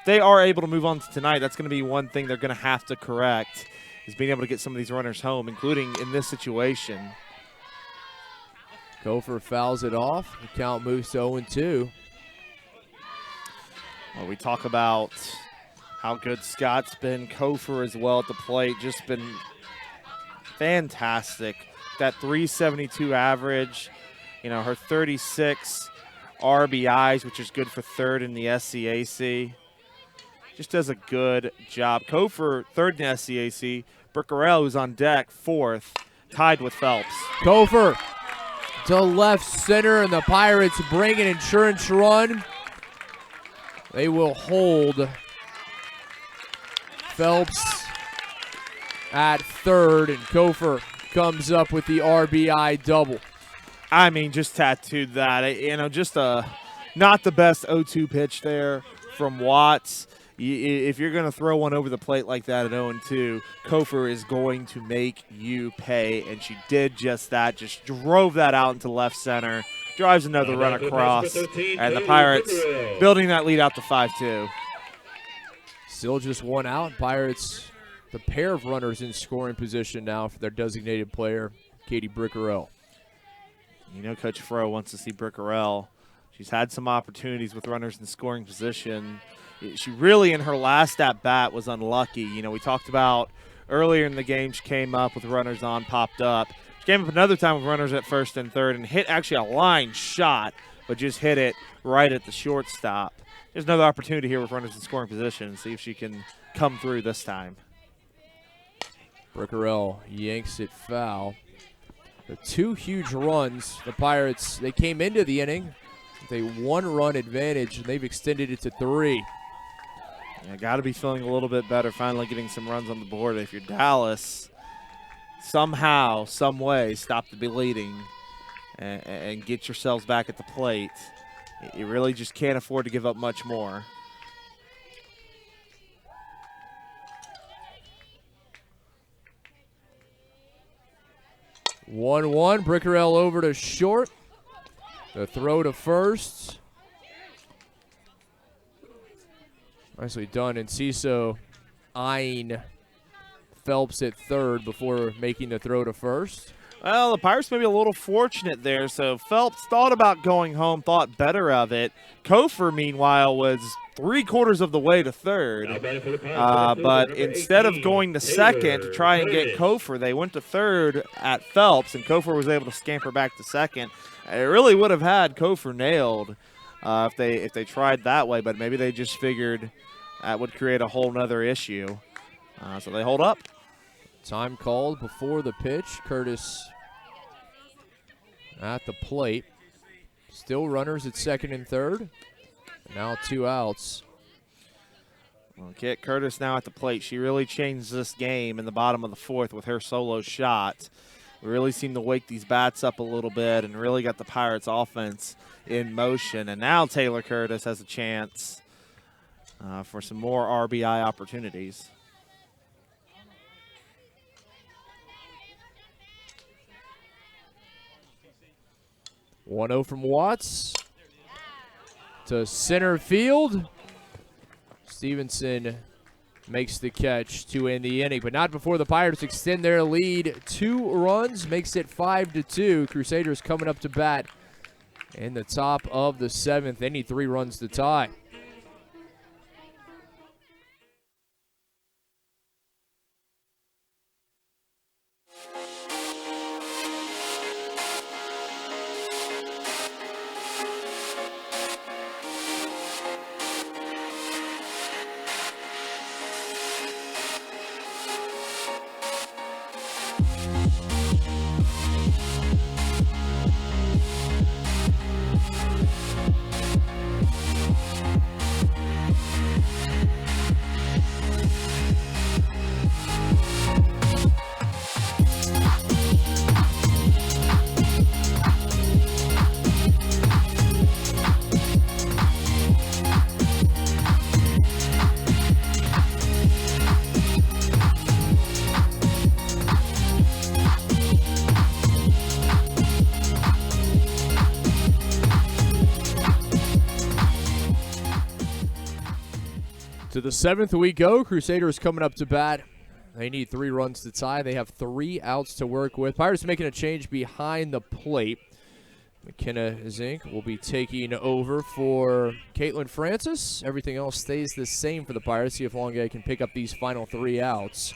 they are able to move on to tonight, that's going to be one thing they're going to have to correct, is being able to get some of these runners home, including in this situation. Kofer fouls it off. The count moves to 0-2. Well, we talk about how good Scott's been. Kofer as well at the plate, just been fantastic. That 372 average, you know, her 36 RBIs, which is good for third in the SCAC. Just does a good job. Kofer, third in the SCAC. Brickerell, who's on deck, fourth, tied with Phelps. Kofer to left center, and the Pirates bring an insurance run. They will hold Phelps at third, and Kofer comes up with the RBI double. I mean, just tattooed that. You know, just not the best 0-2 pitch there from Watts. If you're going to throw one over the plate like that at 0-2, Kofer is going to make you pay, and she did just that. Just drove that out into left center. Drives another run across, and the Pirates building that lead out to 5-2. Still just one out. Pirates, the pair of runners in scoring position now for their designated player, Katie Brickerell. You know Coach Fro wants to see Brickerell. She's had some opportunities with runners in scoring position. She really, in her last at-bat, was unlucky. You know, we talked about earlier in the game she came up with runners on, popped up. She came up another time with runners at first and third and hit actually a line shot, but just hit it right at the shortstop. There's another opportunity here with runners in scoring position. See if she can come through this time. Brickerell yanks it foul. The 2 huge runs, the Pirates, they came into the inning with a 1-run advantage, and they've extended it to 3. Yeah, got to be feeling a little bit better, finally getting some runs on the board. If you're Dallas, somehow, some way, stop the bleeding and get yourselves back at the plate. You really just can't afford to give up much more. (1-1). Brickerell over to short. The throw to first. Nicely done. And Ciso eyeing Phelps at third before making the throw to first. Well, the Pirates may be a little fortunate there. So Phelps thought about going home, thought better of it. Kofor, meanwhile, was 3/4 of the way to third. But instead of going to second to try and get Kofor, they went to third at Phelps, and Kofor was able to scamper back to second. It really would have had Kofor nailed if they tried that way, but maybe they just figured that would create a whole nother issue. So they hold up. Time called before the pitch. Curtis at the plate. Still runners at second and third. Now 2 outs. Well, Kit Curtis now at the plate. She really changed this game in the bottom of the fourth with her solo shot. Really seemed to wake these bats up a little bit and really got the Pirates offense in motion. And now Taylor Curtis has a chance for some more RBI opportunities. .1-0 from Watts to center field. Stevenson makes the catch to end the inning, but not before the Pirates extend their lead. 2 runs, makes it 5-2. Crusaders coming up to bat in the top of the 7th. They need 3 runs to tie. To the 7th we go. Crusaders coming up to bat. They need 3 runs to tie. They have 3 outs to work with. Pirates making a change behind the plate. McKenna Zink will be taking over for Caitlin Francis. Everything else stays the same for the Pirates. See if Longuet can pick up these final 3 outs.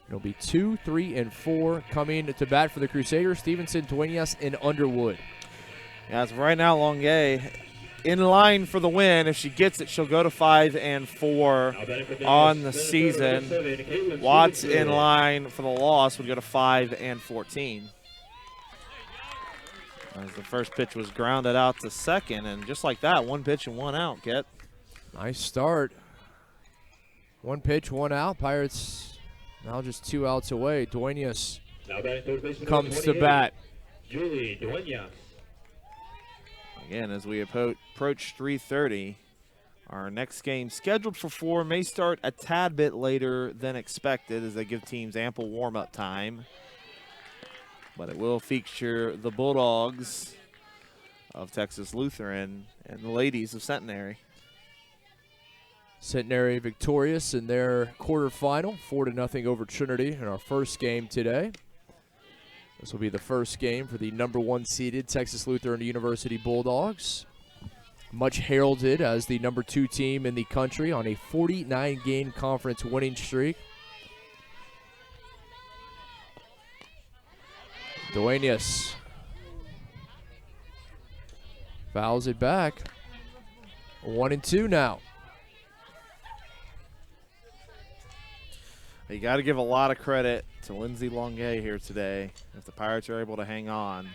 It'll be 2, 3, and 4 coming to bat for the Crusaders. Stevenson, Duenas, and Underwood. Yeah, so right now Longuet in line for the win. If she gets it, she'll go to 5-4 on the season. Watts in line for the loss would go to 5-14. As the first pitch was grounded out to second, and just like that, 1 pitch and 1 out, Kit. Nice start. 1 pitch, 1 out. Pirates now just 2 outs away. Duenas comes to bat. Julie Duenas. Again, as we approach 3:30, our next game scheduled for 4 may start a tad bit later than expected as they give teams ample warm-up time. But it will feature the Bulldogs of Texas Lutheran and the ladies of Centenary. Centenary victorious in their quarterfinal, 4-0 over Trinity in our first game today. This will be the first game for the number 1 seeded Texas Lutheran University Bulldogs. Much heralded as the number 2 team in the country on a 49-game conference winning streak. Duenas fouls it back. 1-2 now. You got to give a lot of credit to Lindsay Longuet here today if the Pirates are able to hang on.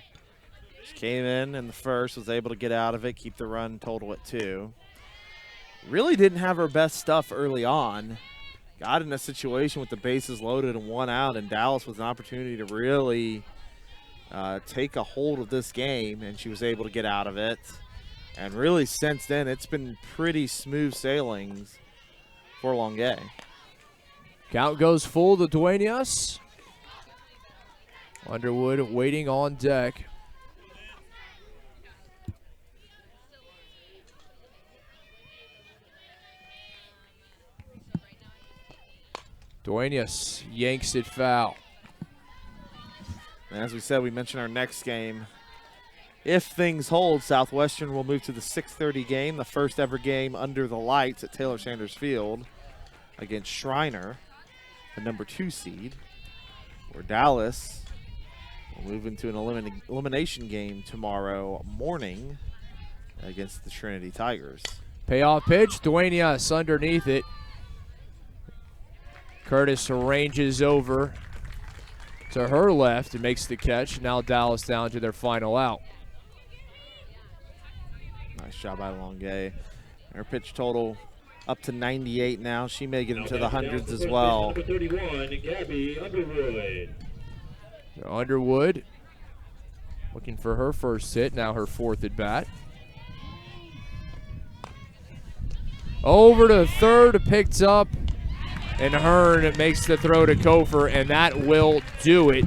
She came in the first, was able to get out of it, keep the run total at 2. Really didn't have her best stuff early on. Got in a situation with the bases loaded and 1 out, and Dallas was an opportunity to really take a hold of this game, and she was able to get out of it. And really since then, it's been pretty smooth sailings for Longuet. Count goes full to Duenas. Underwood waiting on deck. Duenas yanks it foul. And as we said, we mentioned our next game. If things hold, Southwestern will move to the 6:30 game, the first ever game under the lights at Taylor Sanders Field against Schreiner, the number 2 seed, where Dallas will move into an elimination game tomorrow morning against the Trinity Tigers. Payoff pitch, Duenas underneath it. Curtis arranges over to her left and makes the catch. Now Dallas down to their final out. Nice job by Longuet. Her pitch total up to 98 now. She may get into the hundreds as well. Number 31, Gabby Underwood. So Underwood looking for her first hit, now her 4th at bat. Over to third, picked up, and Hearn makes the throw to Kofer, and that will do it.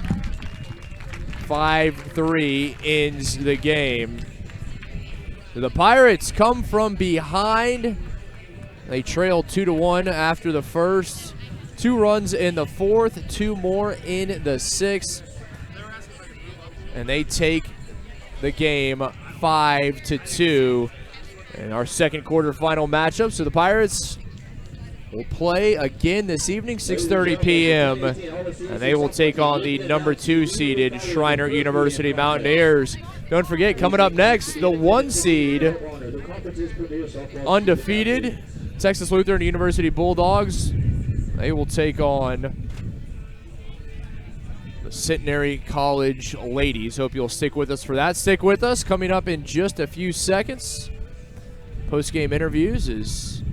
5-3 ends the game. The Pirates come from behind. They trailed 2-1 after the first. 2 runs in the 4th, 2 more in the 6th. And they take the game 5-2 in our second quarterfinal matchup. So the Pirates will play again this evening, 6:30 p.m. And they will take on the number 2 seeded Schreiner University Mountaineers. Don't forget, coming up next, the 1 seed, undefeated, Texas Lutheran University Bulldogs. They will take on the Centenary College ladies. Hope you'll stick with us for that. Stick with us. Coming up in just a few seconds, post-game interviews as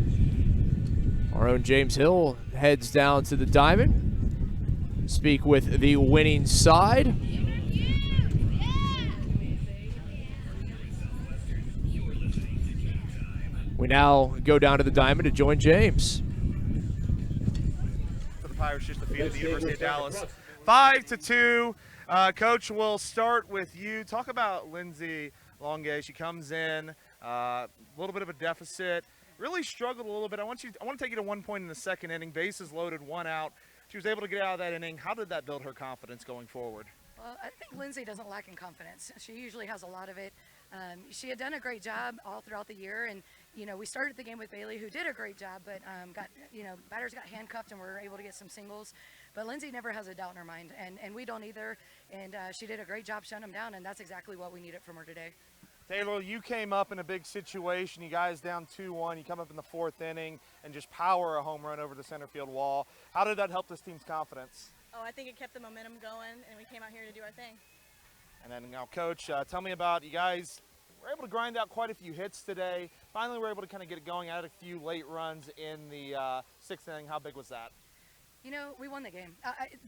our own James Hill heads down to the diamond. Speak with the winning side. We now go down to the diamond to join James. For the Pirates, just defeated the University of Dallas 5-2. Coach, we'll start with you. Talk about Lindsay Longuet. She comes in a little bit of a deficit. Really struggled a little bit. I want to take you to one point in the second inning. Bases loaded, 1 out. She was able to get out of that inning. How did that build her confidence going forward? Well, I think Lindsay doesn't lack in confidence. She usually has a lot of it. She had done a great job all throughout the year, and we started the game with Bailey, who did a great job, but batters got handcuffed and were able to get some singles. But Lindsay never has a doubt in her mind, and we don't either. And she did a great job shutting them down, and that's exactly what we needed from her today. Taylor, you came up in a big situation. You guys down 2-1. You come up in the 4th inning and just power a home run over the center field wall. How did that help this team's confidence? Oh, I think it kept the momentum going, and we came out here to do our thing. And then now, Coach, tell me about you guys. Were able to grind out quite a few hits today. Finally, we're able to kind of get it going. Add a few late runs in the 6th inning. How big was that? We won the game.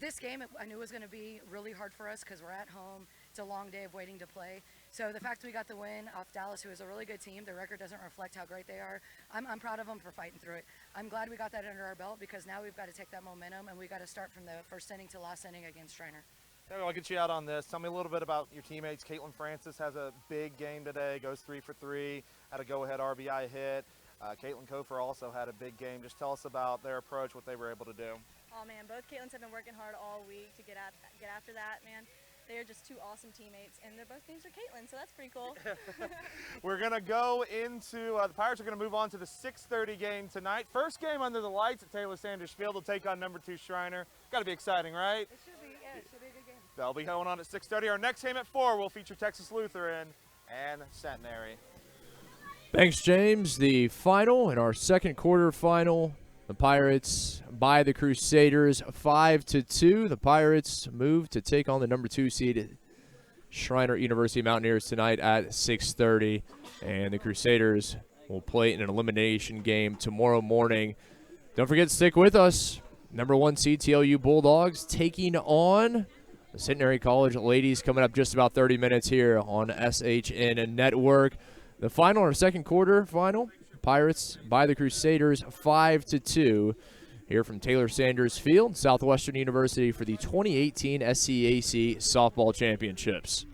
This game, I knew it was going to be really hard for us because we're at home. It's a long day of waiting to play. So the fact we got the win off Dallas, who is a really good team, their record doesn't reflect how great they are. I'm proud of them for fighting through it. I'm glad we got that under our belt because now we've got to take that momentum and we've got to start from the first inning to last inning against Schreiner. Taylor, I'll get you out on this. Tell me a little bit about your teammates. Katelyn Francis has a big game today, goes 3 for 3, had a go-ahead RBI hit. Caitlin Kofer also had a big game. Just tell us about their approach, what they were able to do. Oh, man, both Caitlyns have been working hard all week to get after that, man. They are just 2 awesome teammates, and their both names are Caitlyn, so that's pretty cool. We're going to go into the Pirates are going to move on to the 6:30 game tonight. First game under the lights at Taylor Sanders Field. They'll take on number 2 Schreiner. Got to be exciting, right? It should be, yeah, it should be a good game. They'll be going on at 6:30. Our next game at 4 will feature Texas Lutheran and Centenary. Thanks, James. The final in our second quarter final, the Pirates by the Crusaders 5-2. The Pirates move to take on the number 2 seed Schreiner University Mountaineers tonight at 6:30, and the Crusaders will play in an elimination game tomorrow morning. Don't forget to stick with us. Number 1 seed TLU Bulldogs taking on the Centenary College ladies coming up just about 30 minutes here on SHN Network. The final or second quarter final, Pirates by the Crusaders 5-2 here from Taylor Sanders Field, Southwestern University for the 2018 SCAC Softball Championships.